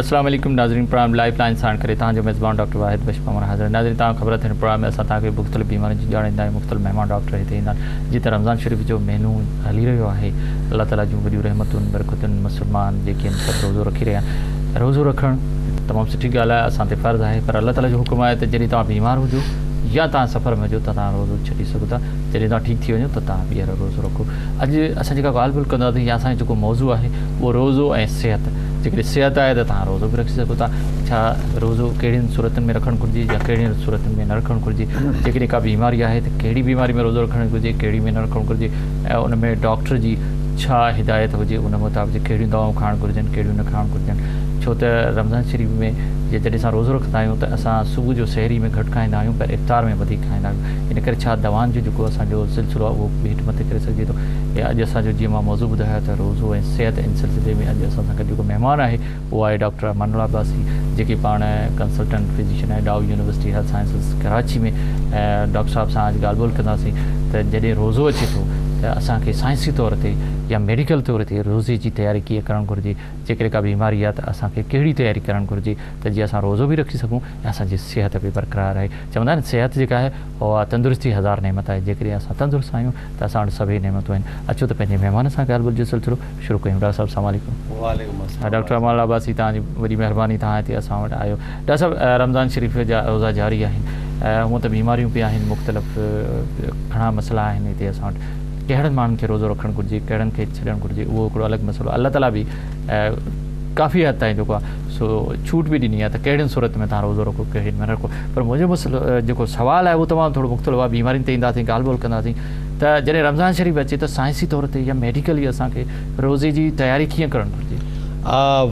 अस्सलाम वालेकुम नाज़रीन प्रोग्राम लाइफ लाइन साण करे तव्हांजो मेज़बान डॉक्टर वाहिद बशर पमर हाज़िर नाज़रीन तव्हां ख़बर थियण प्रोग्राम में असां तव्हांखे मुख़्तलिफ़ बीमारियुनि जी ॼाण ॾींदा आहियूं मुख़्तलिफ़ महिमान डॉक्टर हिते ईंदा आहिनि जीअं त रमज़ान शरीफ़ जो महीनो हली रहियो आहे अल्लाह ताला जूं वॾियूं रहमतुनि बरकतुनि मुसलमान जेके आहिनि सभु रोज़ो रखी रहिया आहिनि रोज़ो रखणु तमामु सुठी ॻाल्हि आहे असां ते फ़र्ज़ु आहे पर अल्लाह ताला जो हुकुम आहे त जॾहिं तव्हां बीमार हुजो या तव्हां सफ़र में हुजो त तव्हां रोज़ो छॾी सघो था जॾहिं तव्हां ठीकु थी वञो त तव्हां ॿीहर रोज़ो रखो अॼु असां जेका ॻाल्हि ॿोल कंदासीं या असांजो जेको मौज़ू आहे उहो रोज़ो ऐं सिहत जेकॾहिं सिहत आहे त तव्हां रोज़ो बि रखी सघो था छा रोज़ो कहिड़ियुनि सूरतुनि में रखणु घुरिजे या कहिड़ियुनि सूरतुनि में न रखणु घुरिजे जेकॾहिं का बीमारी आहे त कहिड़ी बीमारी में रोज़ो रखणु घुरिजे कहिड़ी में न रखणु घुरिजे ऐं उन में डॉक्टर जी छा हिदायत हुजे उन मुताबिक़ कहिड़ियूं दवाऊं खाइणु घुरिजनि कहिड़ियूं न खाइणु घुरिजनि छो त रमज़ान शरीफ़ में जॾहिं असां रोज़ो रखंदा आहियूं त असां सुबुह जो सहरी में घटि खाईंदा आहियूं पर इफ़्तार में वधीक खाईंदा आहियूं इन करे छा दवाउनि जो जेको असांजो सिलसिलो आहे उहो हेठि मथे करे सघिजे थो या अॼु असांजो जीअं मां मौज़ू ॿुधायो त रोज़ो ऐं सिहत इन सिलसिले में अॼु असां सां गॾु जेको महिमान आहे उहो आहे डॉक्टर अमानुल्लाह अब्बासी जेके पाण कंसल्टेंट फिज़िशियन आहे डाउ यूनिवर्सिटी हेल्थ साइंसिस कराची में डॉक्टर साहिब सां अॼु ॻाल्हि ॿोल कंदासीं त जॾहिं रोज़ो अचे थो त असांखे साइंसी तौर ते या मेडिकल तौर ते रोज़े जी तयारी कीअं करणु घुरिजे जेकॾहिं का बीमारी आहे त असांखे कहिड़ी तयारी करणु घुरिजे त जीअं असां रोज़ो बि रखी सघूं ऐं असांजी सिहत बि बरक़रार आहे चवंदा आहिनि सिहत जेका आहे उहा तंदुरुस्ती हज़ार नेमत आहे जेकॾहिं असां तंदुरुस्त आहियूं त असां वटि सभई नेमतूं आहिनि अचो त पंहिंजे महिमान सां ॻाल्हि ॿोल जो सिलसिलो शुरू कयूं डॉक्टर साहिबु अस्सलाम वालेकुम। वालेकुम अस्सलाम। डॉक्टर अमानुल्लाह अब्बासी तव्हांजी वॾी महिरबानी तव्हां हिते असां वटि आयो डॉक्टर साहिबु रमज़ान शरीफ़ जा रोज़ा जारी आहिनि हूअं त बीमारियूं बि आहिनि मुख़्तलिफ़ घणा मसइला आहिनि हिते असां वटि कहिड़नि माण्हुनि खे रोज़ो रखणु घुरिजे कहिड़नि खे छॾणु घुरिजे उहो हिकिड़ो अलॻि मसइलो अल्लाह ताला बि काफ़ी हद ताईं जेको आहे सो छूट बि ॾिनी आहे त कहिड़ियुनि सूरत में तव्हां रोज़ो रखो कहिड़ी में न रखो पर मुंहिंजो मसइलो जेको सुवालु आहे उहो तमामु थोरो मुख़्तलिफ़ आहे बीमारियुनि ते ईंदासीं ॻाल्हि ॿोल कंदासीं त जॾहिं रमज़ान शरीफ़ अचे त साइंसी तौर ते या मेडिकली असांखे रोज़े जी तयारी कीअं करणु घुरिजे।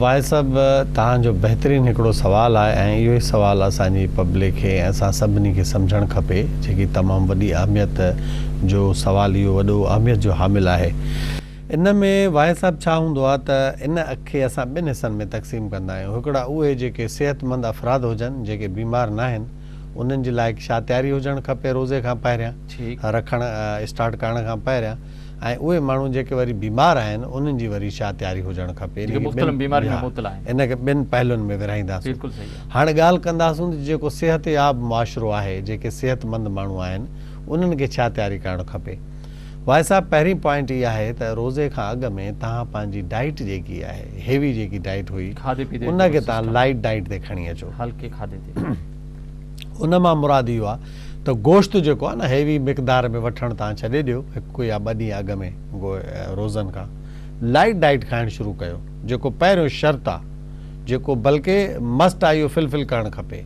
वाहिद साहिबु तव्हांजो बहितरीनु हिकिड़ो सुवालु आहे ऐं इहो ई सुवालु असांजी पब्लिक खे ऐं असां सभिनी खे सम्झणु खपे जेकी तमामु वॾी अहमियत जो सुवालु इहो वॾो अहमियत जो हामिल आहे। इन में वाहिद साहिबु छा हूंदो आहे त इन खे असां ॿिनि हिसनि में तक़सीम कंदा आहियूं हिकिड़ा उहे जेके सिहतमंद अफ़राद हुजनि जेके बीमार न आहिनि उन्हनि जे लाइ छा तयारी हुजणु खपे रोज़े खां पहिरियां रखणु स्टार्ट करण खां पहिरियां ऐं उहे माण्हू जेके वरी बीमार आहिनि उन्हनि जी वरी छा तयारी हुजणु खपे इन खे ॿिनि पहलुनि में विरहाईंदासीं। हाणे ॻाल्हि कंदासीं जेको सिहत याब मुआशिरो आहे जेके सिहतमंद माण्हू आहिनि उन्हनि खे छा तयारी करणु खपे। वाहिद साहिबु पहिरीं पॉइंट इहा आहे त रोज़े खां अॻु में तव्हां पंहिंजी डाइट जेकी आहे हेवी जेकी डाइट हुई उनखे तव्हां लाइट डाइट ते खणी अचो हल्के खाधे ते उन मां मुराद इहो आहे त गोश्त जेको आहे न हेवी मिक़दार में वठणु तव्हां छॾे ॾियो हिकु या ॿ ॾींहं अॻु में रोज़नि खां लाइट डाइट खाइणु शुरू कयो जेको पहिरियों शर्त आहे जेको बल्कि मस्ट आहे इहो फिलफिल करणु खपे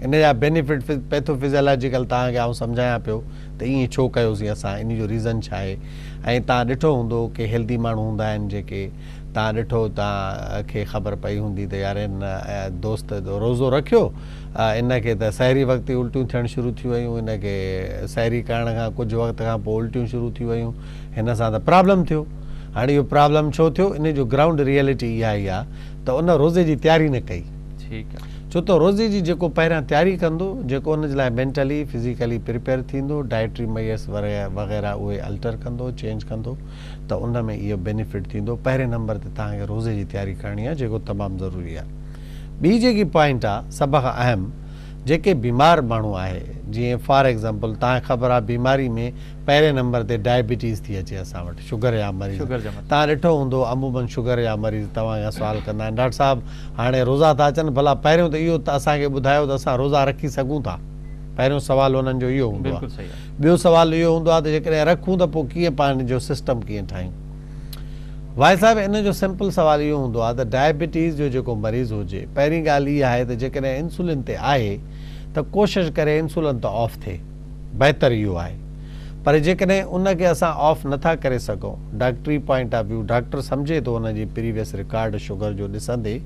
इन जा बेनिफिट पैथोफिज़ियोलॉजिकल तव्हांखे आउं सम्झायां पियो त ईअं छो कयोसीं असां इन जो रीज़न छा आहे ऐं तव्हां ॾिठो हूंदो की हेल्दी माण्हू हूंदा आहिनि जेके तव्हां ॾिठो तव्हांखे ख़बर पई हूंदी त यार इन दोस्त रोज़ो रखियो इनखे त सहरी वक़्तु ई उल्टियूं थियणु शुरू थी वियूं इनखे सहरी करण खां कुझु वक़्त खां पोइ उल्टियूं शुरू थी वियूं हिन सां त प्रॉब्लम थियो। हाणे इहो प्रॉब्लम छो थियो इन जो ग्राउंड रियलिटी इहा ई आहे त उन रोज़े जी तयारी न कई ठीकु आहे छो त रोज़े जी जेको पहिरियां तयारी कंदो जेको उन जे लाइ मेंटली फिज़िकली प्रिपेयर थींदो डाइटरी मयस वग़ैरह उहे अल्टर कंदो चेंज कंदो त उन में इहो बेनिफिट थींदो। पहिरें नंबर ते तव्हांखे रोज़े जी तयारी करणी आहे जेको तमामु ज़रूरी आहे। ॿी जेकी पॉइंट आहे सभ खां अहम जेके बीमार माण्हू आहे जीअं फॉर एग्ज़ाम्पल तव्हांखे ख़बर आहे बीमारी में पहिरें नंबर ते डायबिटीज़ थी अचे असां वटि शुगर जा मरीज़ तव्हां ॾिठो हूंदो अमूमन शुगर जा मरीज़ तव्हां सुवाल कंदा आहिनि डॉक्टर साहिबु हाणे रोज़ा था अचनि भला पहिरियों त इहो त असांखे ॿुधायो त असां रोज़ा रखी सघूं था पहिरियों सुवालु हुननि जो इहो हूंदो आहे। ॿियो सुवालु इहो हूंदो आहे त जेकॾहिं रखूं त पोइ कीअं पाण जो सिस्टम कीअं ठाहियूं। वाहिद साहिबु इन जो सिंपल सुवालु इहो हूंदो आहे त डायबिटीज़ जो जेको मरीज़ हुजे पहिरीं ॻाल्हि इहा आहे त जेकॾहिं इंसुलिन ते आहे त कोशिशि करे इंसुलिन त ऑफ थिए बहितर इहो आहे पर जेकॾहिं उनखे असां ऑफ नथा करे सघूं डॉक्टरी पॉइंट ऑफ व्यू डॉक्टर सम्झे थो उनजी प्रीवियस रिकॉर्ड शुगर जो ॾिसंदे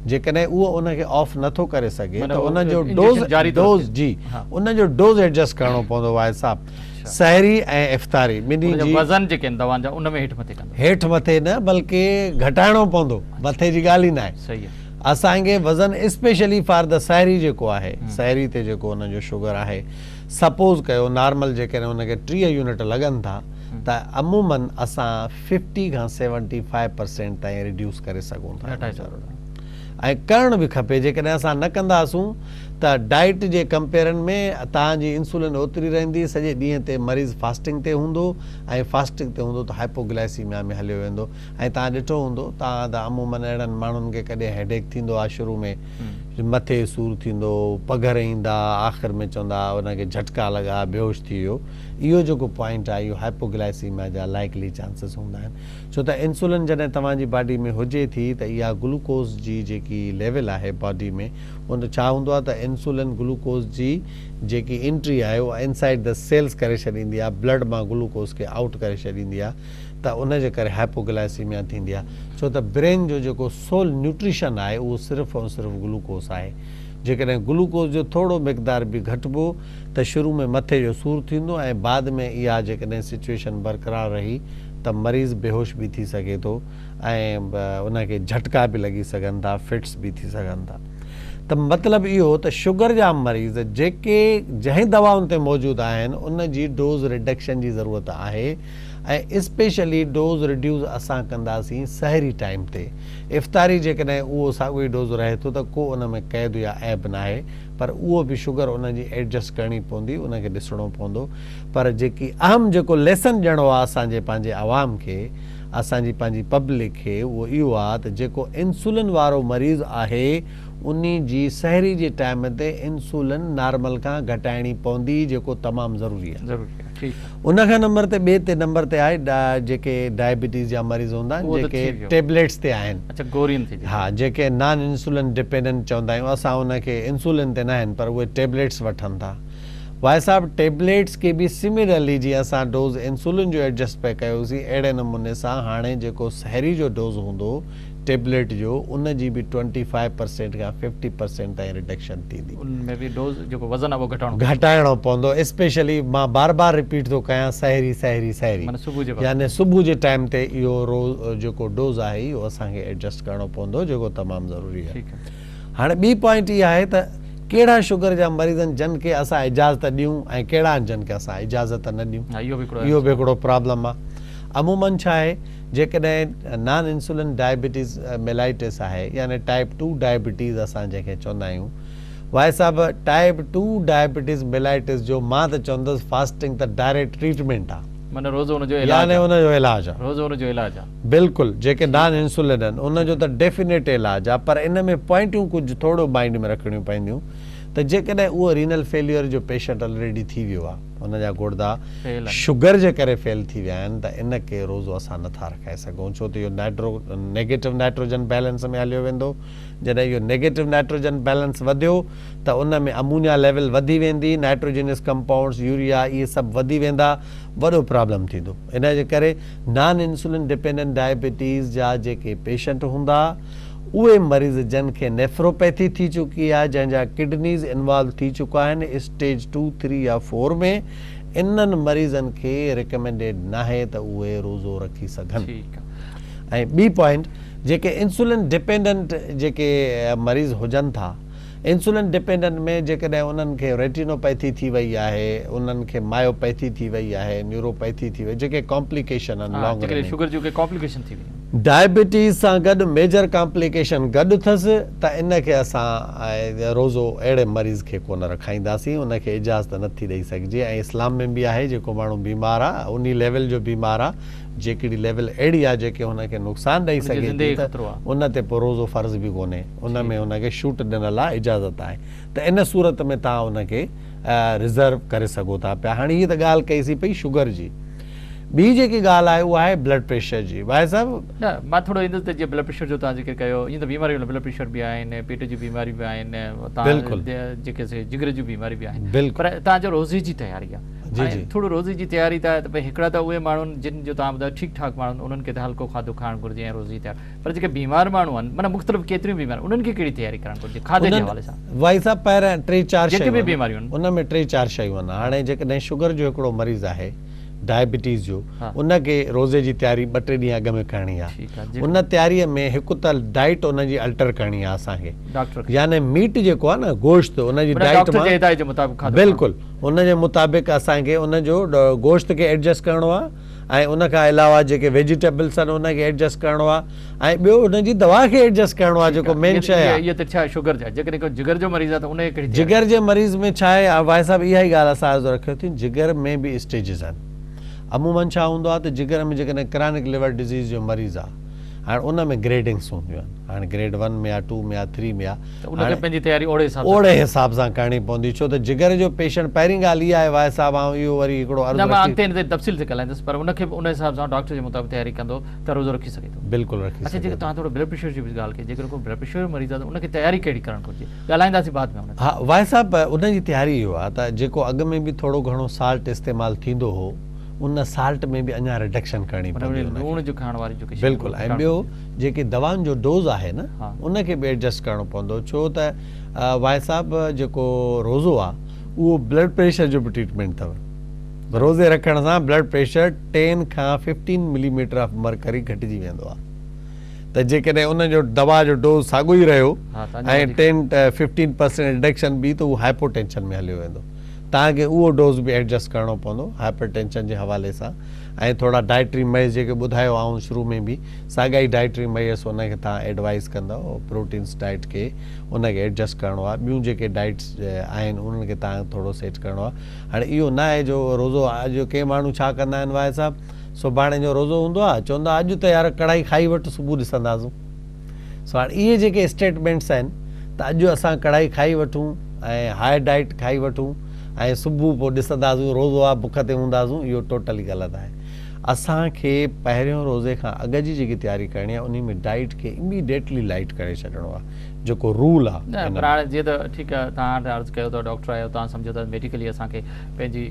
जेकॾहिं उहो उनखे ऑफ नथो करे सघे त उनजो डोज़ जी उनजो डोज़ एडजस्ट करिणो पवंदो वाहिद साहिबु सहरी ऐं इफ़्तारी ॿिन्ही जी वज़न जेके आहिनि दवाउनि जा उन में हेठि मथे न बल्कि घटाइणो पवंदो मथे जी ॻाल्हि ई न आहे सही आहे असांखे वज़न स्पेशली फॉर द सहरी जेको आहे सहरी ते जेको उनजो शुगर आहे सपोज़ कयो नॉर्मल जेकॾहिं उनखे 30 यूनिट लॻनि था त अमूमन असां 50 खां 75% ताईं रिड्यूस करे सघूं था ऐं करणु बि खपे। जेकॾहिं असां न कंदासूं त डाइट जे कंपेरिजन में तव्हांजी इंसुलिन ओतिरी रहंदी, सॼे ॾींहं ते मरीज़ फास्टिंग ते हूंदो ऐं फास्टिंग ते हूंदो त हाइपोग्लाइसीमिया में हलियो वेंदो। ऐं तव्हां ॾिठो हूंदो, तव्हां त अमूमन अहिड़नि माण्हुनि खे कॾहिं हेडेक थींदो आहे, शुरू में मथे सूरु थींदो, पघर ईंदा, आख़िर में चवंदा हुनखे झटका लॻा, बेहोश थी वियो। इहो जेको पॉइंट आहे, इहो हाइपोग्लाइसीमिया जा लाइकली चांसिस हूंदा आहिनि। छो त इंसुलिन जॾहिं तव्हांजी बॉडी में हुजे थी त इहा ग्लूकोज़ जी जेकी लेवल आहे बॉडी में, उन छा हूंदो आहे त इंसुलिन ग्लूकोज़ जी जेकी एंट्री आहे उहा इनसाइड द सेल्स करे छॾींदी आहे, ब्लड मां ग्लूकोज़ खे आउट करे छॾींदी आहे, त उनजे करे हाइपोग्लाइसीमिया थींदी आहे। छो त ब्रेन जो जेको सोल न्यूट्रिशन आहे उहो सिर्फ़ु ऐं सिर्फ़ु ग्लूकोज़ आहे। जेकॾहिं ग्लूकोज़ जो थोरो मिक़दार बि घटिबो त शुरू में मथे जो सूरु थींदो ऐं बाद में इहा जेकॾहिं सिचुएशन बरक़रार रही त मरीज़ बेहोश बि थी सघे थो ऐं उनखे झटका बि लॻी सघनि था, फिट्स बि थी सघनि था। त मतिलबु इहो त शुगर जा मरीज़ जेके जंहिं दवाउनि ते मौजूदु आहिनि उन जी डोज़ रिडक्शन जी ज़रूरत आहे ऐं स्पेशली डोज़ रिड्यूस असां कंदासीं सहरी टाइम ते। इफ़्तारी जेकॾहिं उहो साॻियो ई डोज़ रहे थो त को उन में क़ैद या ऐब न आहे, पर उहो बि शुगर उन जी एडजस्ट करणी पवंदी, उनखे ॾिसणो पवंदो। पर जेकी अहम जेको लेसन ॾियणो आहे असांजे पंहिंजे आवाम खे, असांजी पंहिंजी पब्लिक खे, उहो इहो आहे त जेको इंसुलिन वारो मरीज़ आहे उन जी सहरी जे टाइम ते इंसुलिन नॉर्मल खां घटाइणी पवंदी, जेको तमामु ज़रूरी आहे। उनखां नंबर ते ॿिए ते नंबर ते आहे जेके डायबिटीज़ जा मरीज़ हूंदा आहिनि, जेके टेबलेट्स ते आहिनि, हा, जेके नॉन इंसुलिन डिपेंडेंट चवंदा आहियूं असां उनखे, इंसुलिन ते न आहिनि पर उहे टेबलेट्स वठनि था। भाई साहब, टेबलेट्स के बि सिमिलरली जीअं असां डोज़ इंसुलिन जो एडजस्ट पिया कयोसीं, अहिड़े नमूने सां हाणे जेको सहरी जो डोज़ हूंदो टेबलेट जो, उन जी बि 25% खां 50% ताईं रिडक्शन थींदी। उनमें बि डोज़ जेको वज़न आहे उहो घटाइणो पवंदो। स्पेशली मां बार बार रिपीट थो कयां, सहरी सहरी सहरी, यानी सुबुह जे टाइम ते इहो रोज़ जेको डोज़ आहे इहो असांखे एडजस्ट करणो पवंदो, जेको तमामु ज़रूरी आहे। हाणे ॿी पॉइंट इहा आहे त कहिड़ा शुगर जा मरीज़ आहिनि जिन खे असां इजाज़त ॾियूं ऐं कहिड़ा आहिनि जिन खे असां इजाज़त न ॾियूं। इहो बि हिकिड़ो प्रॉब्लम आहे। अमूमन छा आहे, जेकॾहिं नॉन इंसुलिन डायबिटीज़ मेलाइटिस आहे, यानी टाइप 2 डायबिटीज़ असां जंहिंखे चवंदा आहियूं, भाई साहब, टाइप 2 डायबिटीज़ मेलाइटिस जो मां त चवंदुसि फास्टिंग त डायरेक्ट ट्रीटमेंट आहे, माना रोज़ उनजो इलाज आहे। बिल्कुलु, जेके नॉन इंसुलिन आहिनि उनजो त डेफिनेट इलाज आहे। पर इन में पॉइंटियूं कुझु थोरो माइंड में रखणियूं पवंदियूं त जेकॾहिं उहो रीनल फेलियर जो पेशेंट ऑलरेडी थी वियो आहे, उनजा गुर्दा शुगर जे करे फेल थी विया आहिनि, त इनखे रोज़ो असां नथा रखाए सघूं। छो त इहो नेगेटिव नाइट्रोजन बैलेंस में हलियो वेंदो। जॾहिं इहो नेगेटिव नाइट्रोजन बैलेंस वधियो त उन में अमोनिया लेवल वधी वेंदी, नाइट्रोजनस कंपाउंड्स, यूरिया, इहे सभु वधी वेंदा, वॾो प्रॉब्लम थींदो। इन जे करे नॉन इंसुलिन डिपेंडेंट डायबिटीज़ जा जेके पेशेंट हूंदा, उहे मरीज़ जिन खे नेफ्रोपैथी थी चुकी आहे, जंहिंजा किडनीज़ इन्वॉल्व थी चुका आहिनि स्टेज 2, 3 या 4 में, इन्हनि मरीज़नि खे रिकमेंडेड न आहे त उहे रोज़ो रखी सघनि। ऐं ॿी पॉइंट, जेके इंसुलिन डिपेंडेंट जेके मरीज़ हुजनि था, इंसुलिन डिपेंडेंट में जेकॾहिं उन्हनि खे रेटिनोपैथी थी वई आहे, उन्हनि खे मायोपैथी थी वई आहे, न्यूरोपैथी थी वई, जेके कॉम्प्लिकेशन आहिनि लॉन्ग शुगर जो कॉम्प्लिकेशन थी वई, डायबिटीज़ सां गॾु मेजर कॉम्प्लिकेशन गॾु अथसि, त इनखे असां रोज़ो अहिड़े मरीज़ खे कोन रखाईंदासीं, उनखे इजाज़त नथी ॾेई सघिजे। ऐं इस्लाम में बि आहे, जेको माण्हू बीमार आहे उन लेवल जो बीमार आहे, जेकॾहिं लेवल अहिड़ी आहे जेके हुनखे नुक़सानु ॾेई सघे थी, त उन ते पोइ रोज़ो फ़र्ज़ु बि कोन्हे, उन में हुनखे छूट ॾिनल आहे, इजाज़त आहे। त इन सूरत में तव्हां उनखे रिज़र्व करे सघो था पिया। हाणे हीअ त ॻाल्हि कईसीं पई शुगर जी। ॿी जेकी ॻाल्हि आहे उहा आहे ब्लड प्रेशर जी। भाई साहिबु, न मां थोरो ईंदुसि त जीअं ब्लड प्रेशर जो तव्हां ज़िक्र कयो, ईअं त बीमारियूं ब्लड प्रेशर बि आहिनि, पेट जी बीमारी बि आहिनि, जेके जिगर जूं बीमारियूं बि आहिनि, पर तव्हांजो रोज़े जी तयारी आहे, थोरो रोज़े जी तयारी त भई हिकिड़ा त उहे माण्हू जिन जो तव्हां ॿुधायो ठीकु ठाक माण्हू, उन्हनि खे त हल्को खाधो खाइणु घुरिजे ऐं रोज़ी तयारु, पर जेके बीमार माण्हू आहिनि, माना मुख़्तलिफ़ केतिरियूं बीमारियूं, उन्हनि खे कहिड़ी तयारी करणु घुरिजे खाधे जे हवाले सां? भाई साहिबु, पहिरियां 3-4 जेके बि बीमारियूं आहिनि उन में 3-4 शयूं आहिनि। हाणे जेकॾहिं शुगर जो हिकिड़ो मरीज़ आहे, डायबिटीज़ जो, उनखे रोज़े जी तयारी 2-3 ॾींहं अॻु में करणी आहे। उन तयारीअ में हिकु त डाइट उनजी अल्टर करणी आहे असांखे, यानी मीट जेको आहे न, गोश्त, उनजी डाइट बिल्कुलु उनजे मुताबिक़ असांखे उनजो गोश्त खे एडजस्ट करिणो आहे ऐं उन खां अलावा जेके वेजिटेबल्स आहिनि उनखे एडजस्ट करिणो आहे ऐं ॿियो उनजी दवा खे एडजस्ट करिणो आहे जेको मेन शइ आहे। इहे त छा आहे शुगर जा, जेकॾहिं को जिगर जो मरीज़ आहे त उनखे कहिड़ी जिगर जे मरीज़ में छा आहे भाई साहिबु, इहा ई ॻाल्हि असां अर्ज़ु रखियो थी, जिगर में बि स्टेजिस आहिनि। अमूमन छा हूंदो आहे त जिगर में जेकॾहिं क्रानिक लिवर डिज़ीज़ जो मरीज़ आहे, हाणे उन में ग्रेडिंग्स हूंदियूं आहिनि, हाणे ग्रेड 1 में या 2 में या 3 में आहे, उनखे पंहिंजी तयारी ओड़े हिसाब सां करणी पवंदी, छो त जिगर जो पेशेंट पहिरीं ॻाल्हि इहा आहे भाई साहिबु, ऐं इहो वरी हिकिड़ो तफ़सील ते ॻाल्हाईंदुसि, पर उनखे उन हिसाब सां डॉक्टर जे मुताबिक़ तयारी कंदो त रोज़ो रखी सघे थो। बिल्कुलु रखी। अच्छा, जेके तव्हां थोरो ब्लड प्रेशर जी बि ॻाल्हि कई, जेकर को ब्लड प्रेशर जो मरीज़ आहे त उनखे तयारी कहिड़ी करणु घुरिजे, ॻाल्हाईंदासीं बाद में। हा भाई साहिबु, उनजी तयारी इहो आहे त जेको अॻु में बि थोरो घणो साल्ट इस्तेमालु थींदो हो, उन साल्ट में बि अञा रिडक्शन करणी पवंदी, लूण जो खाइण वारी जो बिल्कुलु। ऐं ॿियो जेके दवाउनि जो डोज़ आहे न, उनखे बि एडजस्ट करिणो पवंदो, छो त भाई साहिबु जेको रोज़ो आहे उहो ब्लड प्रेशर जो बि ट्रीटमेंट अथव। रोज़े रखण सां ब्लड प्रेशर 10 खां 15 मिलीमीटर ऑफ मरकरी घटिजी वेंदो आहे, त जेकॾहिं उनजो दवा जो डोज़ साॻियो ई रहियो ऐं 10-15% रिडक्शन बि, त उहो हाइपोटेंशन में हलियो वेंदो। तव्हांखे उहो डोज़ बि एडजस्ट करिणो पवंदो हाइपर टेंशन जे हवाले सां। ऐं थोरा डाइटरी मेज़ जेके ॿुधायो आऊं शुरू में बि, साॻा ई डाइटरी मेज़ उनखे तव्हां एडवाइस कंदव, प्रोटीन्स डाइट खे उनखे एडजस्ट करिणो आहे। ॿियूं जेके डाइट्स आहिनि उन्हनि खे तव्हां थोरो सेट करिणो आहे। हाणे इहो न आहे जो रोज़ो, अॼु के माण्हू छा कंदा आहिनि भाई साहिबु, सुभाणे जो रोज़ो हूंदो आहे, चवंदा अॼु त यार कढ़ाई खाई वठि, सुबुह ॾिसंदासीं। सो हाणे इहे जेके स्टेटमेंट्स आहिनि त अॼु असां कढ़ाई खाई वठूं ऐं हाई डाइट खाई वठूं ऐं सुबुह पोइ ॾिसंदासीं रोज़ो आहे बुख ते हूंदासीं, इहो टोटली ग़लति आहे। असांखे पहिरियों रोज़े खां अॻु जी जेकी तयारी करणी आहे, उन में डाइट खे इमीडिएटली लाइट करे छॾिणो आहे, जेको रूल आहे। पर हाणे जीअं त ठीकु आहे, तव्हां अर्ज़ु कयो अथव, डॉक्टर आहियो, तव्हां सम्झो था मेडिकली असांखे पंहिंजी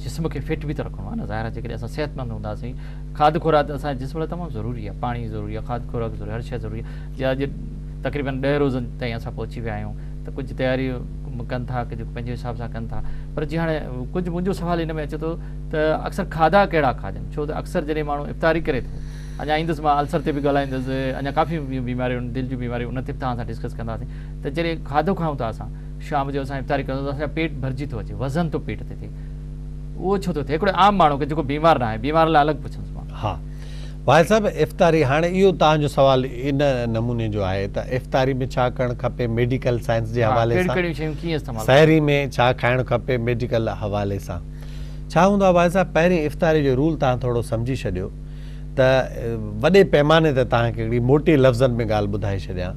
जिस्म खे फिट बि त रखिणो आहे न। ज़ाहिर आहे जेकॾहिं असां सिहतमंद हूंदासीं, खाध खुराक असांजे जिस्म लाइ तमामु ज़रूरी आहे, पाणी ज़रूरी आहे, खाध खुराक ज़रूरी आहे, हर शइ ज़रूरी आहे। जीअं अॼु तक़रीबन 10 रोज़नि ताईं असां पहुची विया आहियूं, त कुझु तयारी कनि था, कुझु पंहिंजे हिसाब सां कनि था, पर जीअं हाणे कुझु मुंहिंजो सुवाल हिन में अचे थो त अक्सर खाधा कहिड़ा खाजनि, छो त अक्सर जॾहिं माण्हू इफ़्तारी करे थो, अञा ईंदुसि मां अल्सर ते बि ॻाल्हाईंदुसि, अञा काफ़ी बीमारियूं, दिलि जूं बीमारियूं, उन ते बि तव्हां सां डिस्कस कंदासीं। त जॾहिं खाधो खाऊं था असां, शाम जो असां इफ़्तारी कंदा त असांजो पेट भरिजी थो अचे, वज़न थो पेट ते थिए, उहो छो थो थिए? हिकिड़े आम माण्हू खे जेको बीमार न आहे, बीमार लाइ अलॻि पुछंदुसि मां। हा भाई साहिबु, इफ़्तारी, हाणे इहो तव्हांजो सुवालु इन नमूने जो आहे त इफ़्तारी में छा करणु खपे मेडिकल साइंस जे हवाले सां, सहरी में छा खाइणु खपे मेडिकल हवाले सां। छा हूंदो आहे भाई साहिबु, पहिरीं इफ़्तारी जो रूल तव्हां थोरो सम्झी छॾियो त वॾे पैमाने ते तव्हांखे हिकिड़ी मोटी लफ़्ज़नि में ॻाल्हि ॿुधाए छॾियां।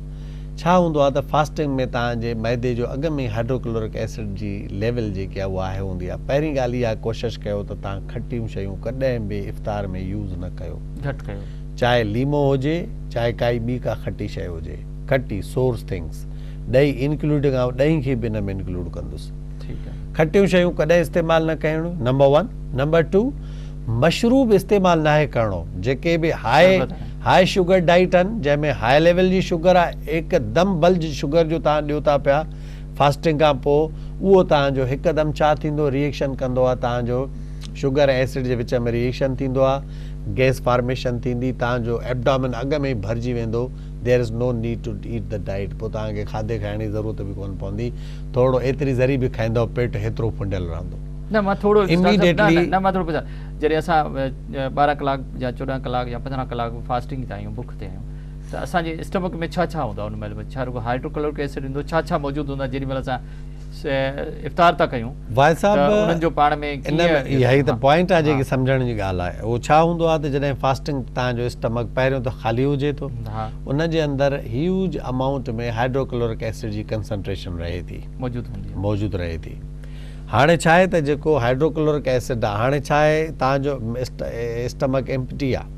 छा हूंदो आहे त फास्टिंग में तव्हांजे मैदे जो अॻु में हाइड्रोक्लोरिक एसिड जी लेवल जेकी आहे उहा हाई हूंदी आहे। पहिरीं ॻाल्हि इहा कोशिशि कयो त तव्हां खटियूं शयूं कॾहिं बि इफ़्तार में यूज़ न कयो, घटि कयो, चाहे लीमो हुजे चाहे काई ॿी का खटी शइ हुजे, खटी सोर्स थिंग्स, ॾही इंक्लूडिंग आहे, ॾही खे बि हिन में इंक्लूड कंदुसि। ठीकु आहे, खटियूं शयूं कॾहिं इस्तेमालु न करणियूं, नंबर 1। नंबर 2, मशरूब इस्तेमालु न आहे करिणो। जेके बि हाई शुगर डाइट आहिनि, जंहिंमें हाई लेवल जी शुगर आहे, हिकदमि बल्ज शुगर जो तव्हां ॾियो था पिया फास्टिंग खां पोइ, उहो तव्हांजो हिकदमि छा थींदो, रिएक्शन कंदो आहे, तव्हांजो शुगर ऐं एसिड जे विच में रिएक्शन थींदो आहे, गैस फॉर्मेशन थींदी, तव्हांजो एब्डोमेन अॻु में ई भरिजी वेंदो, there is no need to eat the diet. पोइ तव्हांखे खाधे खाइण जी ज़रूरत बि कोन पवंदी, थोरो एतिरी ज़री बि खाईंदव पेट हेतिरो फुंडियल रहंदो। न मां थोरो इमीडिएटली न मां थोरो पुछां, जॾहिं असां 12 कलाक या 14 कलाक या 15 कलाक फास्टिंग ते आहियूं, बुख ते आहियूं, त असांजे स्टमक में छा छा हूंदो आहे उन महिल? छा रुगो हाइड्रोक्लोरिक एसिड हूंदो, छा छा मौजूदु हूंदो आहे जेॾी महिल असां इफ़्तार था कयूं? भाई साहिबु, उन्हनि जो पाण में इहा ई त पॉइंट आहे जेकी सम्झण जी ॻाल्हि आहे। उहो छा हूंदो आहे त जॾहिं फास्टिंग तव्हांजो स्टमक पहिरियों त ख़ाली हुजे थो, उनजे अंदरि ह्यूज अमाउंट में हाइड्रोक्लोरिक एसिड जी कंसंट्रेशन रहे थी, मौजूदु रहे थी। हाणे छा आहे त जेको हाइड्रोक्लोरिक एसिड आहे, हाणे छा आहे तव्हांजो स्टमक एम्प्टी आहे,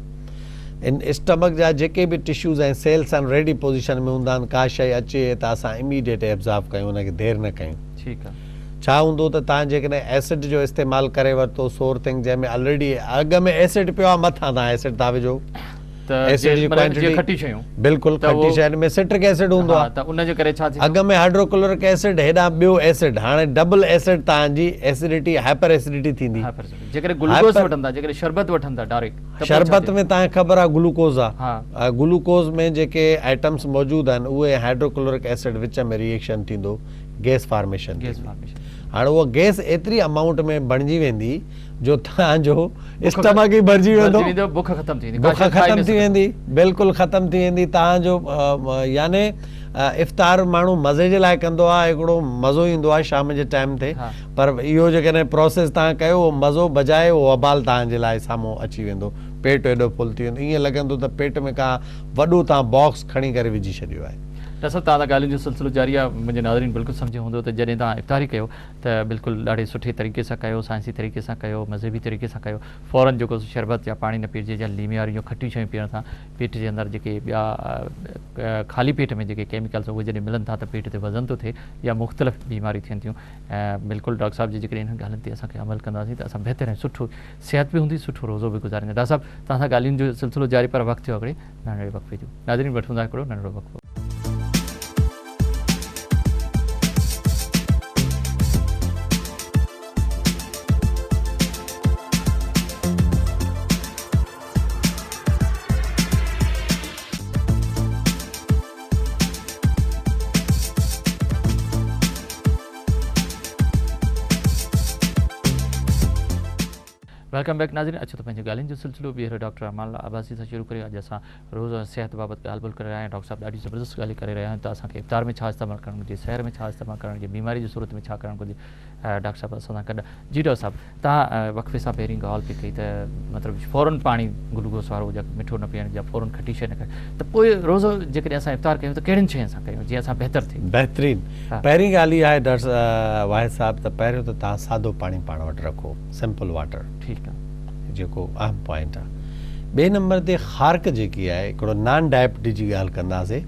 इन स्टमक जा जेके बि टिश्यूज़ ऐं सेल्स आहिनि रेडी पोज़ीशन में हूंदा आहिनि, का शइ अचे त असां इमीडिएट एब्ज़ॉर्ब कयूं, उनखे देरि न कयूं। ठीकु आहे, छा हूंदो त तव्हां जेकॾहिं एसिड जो इस्तेमालु करे वरितो, सोर थिंग जंहिंमें ऑलरेडी अॻु में एसिड पियो आहे, मथां तव्हां एसिड था विझो, एसिड जी क्वांटिटी खटी शयूं, बिल्कुलु खटी शइ में सिट्रिक एसिड हूंदो आहे, त उनजे करे छा थींदो, अॻु में हाइड्रोक्लोरिक एसिड, हेॾां ॿियो एसिड, हाणे डबल एसिड, तव्हांजी एसिडिटी हाइपर एसिडिटी थींदी। जेकॾहिं ग्लूकोज़ वठंदा, जेकॾहिं शरबत वठंदा डायरेक्ट, शरबत में तव्हांखे ख़बर आहे ग्लूकोज़ आहे, ग्लूकोज़ में जेके आइटम्स मौजूदु आहिनि उहे हाइड्रोक्लोरिक एसिड विच में रिएक्शन थींदो, गैस फॉर्मेशन। हाणे उहा गैस एतिरी अमाउंट में बणिजी वेंदी जो तव्हांजो स्टमक ई भरिजी वेंदो, बुख ख़तम थी वेंदी, बिल्कुलु ख़तम थी वेंदी तव्हांजो। याने इफ़्तार माण्हू मज़े जे लाइ कंदो आहे, हिकिड़ो मज़ो ईंदो आहे शाम जे टाइम ते, पर इहो जेकॾहिं प्रोसेस तव्हां कयो उहो मज़ो बजाए उहो वबाल तव्हांजे लाइ साम्हूं अची वेंदो, पेट एॾो फुल थी वेंदो, ईअं लॻंदो त पेट में का वॾो तव्हां बॉक्स खणी करे विझी छॾियो आहे। डॉक्टर साहब तव्हां ॻाल्हियुनि जो सिलसिलो जारी आहे, मुंहिंजे नाज़रीन बिल्कुलु सम्झो हूंदो त जॾहिं तव्हां इफ़्तारी कयो त बिल्कुलु ॾाढे सुठे तरीक़े सां कयो, साइंसी तरीक़े सां कयो, मज़हबी तरीक़े सां कयो, फ़ौरन जेको शरबत या पाणी न पीअजे या लीमे वारियूं खटियूं शयूं पीअण सां पेट जे अंदरि जेके ॿिया ख़ाली पेट में जेके केमिकल्स उहे जॾहिं मिलनि था त पेट ते वज़न थो थिए या मुख़्तलिफ़ बीमारियूं थियनि थियूं। ऐं बिल्कुलु डॉक्टर साहब जे जेकॾहिं इन्हनि ॻाल्हियुनि ते असांखे अमल कंदासीं त असां बहितर ऐं सुठो सिहत बि हूंदी, सुठो रोज़ो बि गुज़ारींदा। डॉक्टर साहब तव्हां सां ॻाल्हियुनि जो सिलसिलो जारी, पर वक़्तु थियो हिकिड़े नंढड़े वक़्फ़े जो। नाज़रीन वठूं था हिकिड़ो नंढड़ो वक़्फ़ो। वेलकम बैक नाज़रीन, अचो त पंहिंजे ॻाल्हियुनि जो सिलसिलो ॿीहर डॉक्टर अमाल अब्बासी सां शुरू करियो। अॼु असां रोज़ सिहत बाबति ॻाल्हि ॿोल करे रहिया आहियूं। डॉक्टर साहब ॾाढी ज़बरदस्त ॻाल्हि करे रहिया आहिनि त असांखे इफ़्तार में छा इस्तेमालु करणु घुरिजे, सहर में छा इस्तेमालु करणु घुरिजे, बीमारी जी सूरत में छा करणु घुरिजे। डॉक्टर साहब असां सां गॾु। जी डॉक्टर साहब, तव्हां वक़्फ़े सां पहिरीं ॻाल्हि पई कई त मतिलबु फ़ौरन पाणी ग्लूकोस वारो या मिठो न पीअण या फ़ौरन खटी शइ न करणु, त पोइ रोज़ो जेकॾहिं असां इफ़्तार कयूं त कहिड़ियुनि शयुनि सां कयूं जीअं असां बहितर थिए? बहितरीनु पहिरीं ॻाल्हि इहा आहे डॉक्टर वाहिद साहब त पहिरियों त तव्हां सादो पाणी पाण वटि रखो, सिंपल वाटर, ठीकु आहे, जेको अहम पॉइंट आहे। ॿिए नंबर ते ख़ारक जेकी आहे, हिकिड़ो नॉन डायबिटीज जी ॻाल्हि कंदासीं,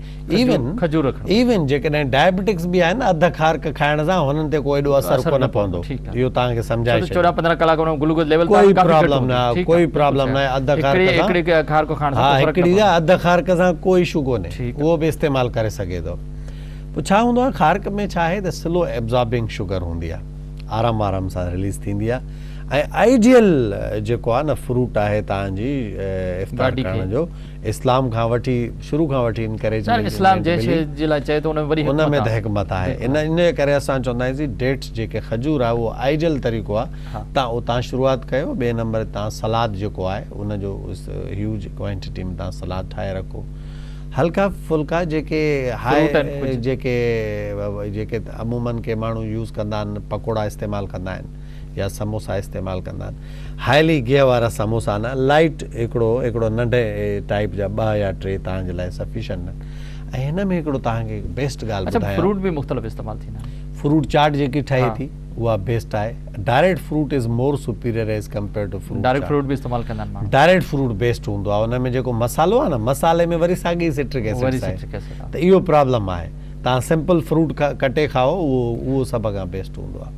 इवन जेकॾहिं डायबिटिक्स बि आहे न, अधु ख़ारक खाइण सां हुननि ते कोई एॾो असरु कोन पवंदो, इहो तव्हांखे सम्झाए छॾियो। 14-15 कलाक में ग्लूकोज लेवल कोई प्रॉब्लम न, कोई प्रॉब्लम न आहे। अधु ख़ारक खां, हा, हिकिड़ी अधु ख़ारक सां कोई इशू कोन्हे, उहो बि इस्तेमालु करे सघे थो। पोइ छा हूंदो आहे ख़ारक में, छा आहे त स्लो एब्ज़ॉर्बिंग शुगर हूंदी आहे, आराम आराम सां रिलीज़ थींदी आहे। ऐं आइडियल जेको आहे न फ्रूट आहे तव्हांजी इफ़्तार करण जो, इस्लाम खां वठी शुरू खां वठी इनकरेजमेंट, इस्लाम जंहिं शइ जे लाइ चए थो उन में त हिकमत आहे। इन करे असां चवंदा आहियूं डेट्स जेके खजूर आहे उहो आइडियल तरीक़ो आहे। तव्हां शुरूआत कयो। ॿिए नंबर तव्हां सलाद जेको आहे उनजो ह्यूज क्वांटिटी में तव्हां सलाद ठाहे रखो। हल्का फुल्का जेके हाई जेके अमूमन के माण्हू यूज़ कंदा आहिनि, पकोड़ा इस्तेमालु कंदा आहिनि या समोसा इस्तेमालु कंदा आहिनि, हाईली गिह वारा समोसा न, लाइट हिकिड़ो नंढे टाइप जा 2 या 3 तव्हांजे लाइ सफिशिएंट आहिनि। ऐं हिन में हिकिड़ो तव्हांखे बेस्ट ॻाल्हि ॿुधायां, फ्रूट बि मुख़्तलिफ़ इस्तेमालु थींदा आहिनि। फ्रूट चाट जेकी ठहे थी उहा बेस्ट आहे। Direct fruit is more superior as compare to fruit. Direct fruit बि इस्तेमालु कंदा आहिनि माण्हू। डायरेक्ट फ्रूट बेस्ट हूंदो आहे। हुन में जेको मसालो आहे न, मसाले में वरी साॻी सिट्रिक एसिड आहे, त इहो प्रॉब्लम आहे। तव्हां सिंपल फ्रूट कटे खाओ, उहो सभ खां बेस्ट हूंदो आहे।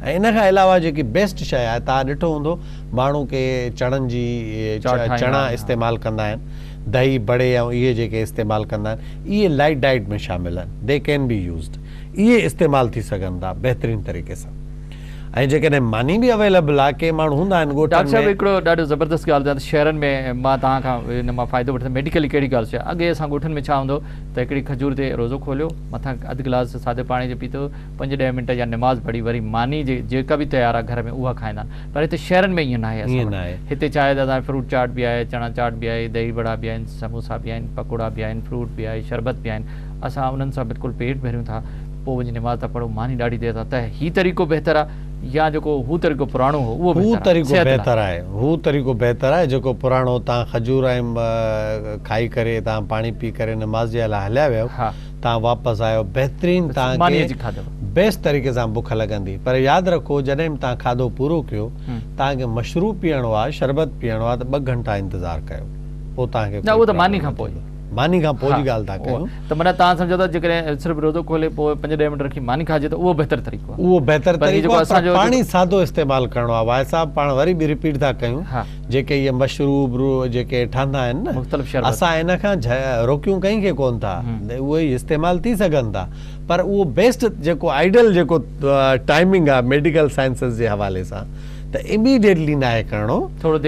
ऐं इन खां अलावा जेकी बेस्ट शइ आहे, तव्हां ॾिठो हूंदो माण्हू के चणनि जी चणा इस्तेमालु कंदा आहिनि, दही बड़े ऐं इहे जेके इस्तेमालु कंदा आहिनि, इहे लाइट डाइट में शामिल आहिनि, दे कैन बी यूज़ड, इहे इस्तेमालु थी सघनि था बहितरीनु तरीक़े सां। ऐं जेकॾहिं मानी बि अवेलेबल आहे, के माण्हू हूंदा आहिनि ॻोठनि में। डॉक्टर साहब हिकिड़ो ॾाढो ज़बरदस्त ॻाल्हि आहे, शहरनि में मां तव्हां खां हिन मां फ़ाइदो वठंदुमि। मेडिकली कहिड़ी ॻाल्हि चए, अॻे असां ॻोठनि में छा हूंदो त हिकिड़ी खजूर ते रोज़ो खोलियो, मथां अधु गिलास सादे पाणी जो पीतो, 5-10 मिंट या नमाज़ पढ़ी, वरी मानी जेका बि तयारु आहे घर में उहा खाईंदा आहिनि। पर हिते शहरनि में ईअं न आहे। हिते चाहे त तव्हां फ्रूट चाट बि आहे, चणा चाट बि आहे, दही बड़ा बि आहिनि, समोसा बि आहिनि, पकोड़ा बि आहिनि, फ्रूट बि आहे, शरबत बि आहिनि। असां उन्हनि सां बिल्कुलु पेट भरियूं था, पोइ वञी नमाज़ था पढ़ूं, मानी ॾाढी देरि था। त हीउ तरीक़ो बहितर आहे या जेको हू तरीक़ो पुराणो हो उहो तरीक़ो बहितर आहे? हू तरीक़ो बहितर आहे जेको पुराणो तव्हां खजूर ऐं खाई करे तव्हां पाणी पी करे नमाज़ जे लाइ हलिया वियो, तव्हां वापसि आयो, बहितरीनु तव्हांखे बेस्ट तरीक़े सां बुख लॻंदी। पर यादि रखो, जॾहिं बि तव्हां खाधो पूरो कयो, तव्हांखे मशरूब पीअणो आहे, शरबत पीअणो आहे, त 2 घंटा इंतज़ारु कयो, पोइ तव्हांखे मानी खां पोइ जी ॻाल्हि था कयूं। त माना तव्हां सम्झो था जेकॾहिं सिर्फ़ु रोज़ो खोले पोइ 5-10 मिंट रखी मानी खाइजे त उहो बहितर तरीक़ो आहे। उहो बहितर तरीक़ो आहे। पाणी सादो इस्तेमालु करणो आहे। वाहिद साहब, पाण वरी बि रिपीट था कयूं, जेके इहे मशरूब जेके ठहंदा आहिनि न, असां इन खां रोकियूं कई खे कोन था, उहे इस्तेमालु थी सघनि था। पर उहो बेस्ट जेको आइडियल जेको टाइमिंग आहे मेडिकल साइंसिस जे हवाले सां, त इमीडिएटली न आहे करिणो, थोरो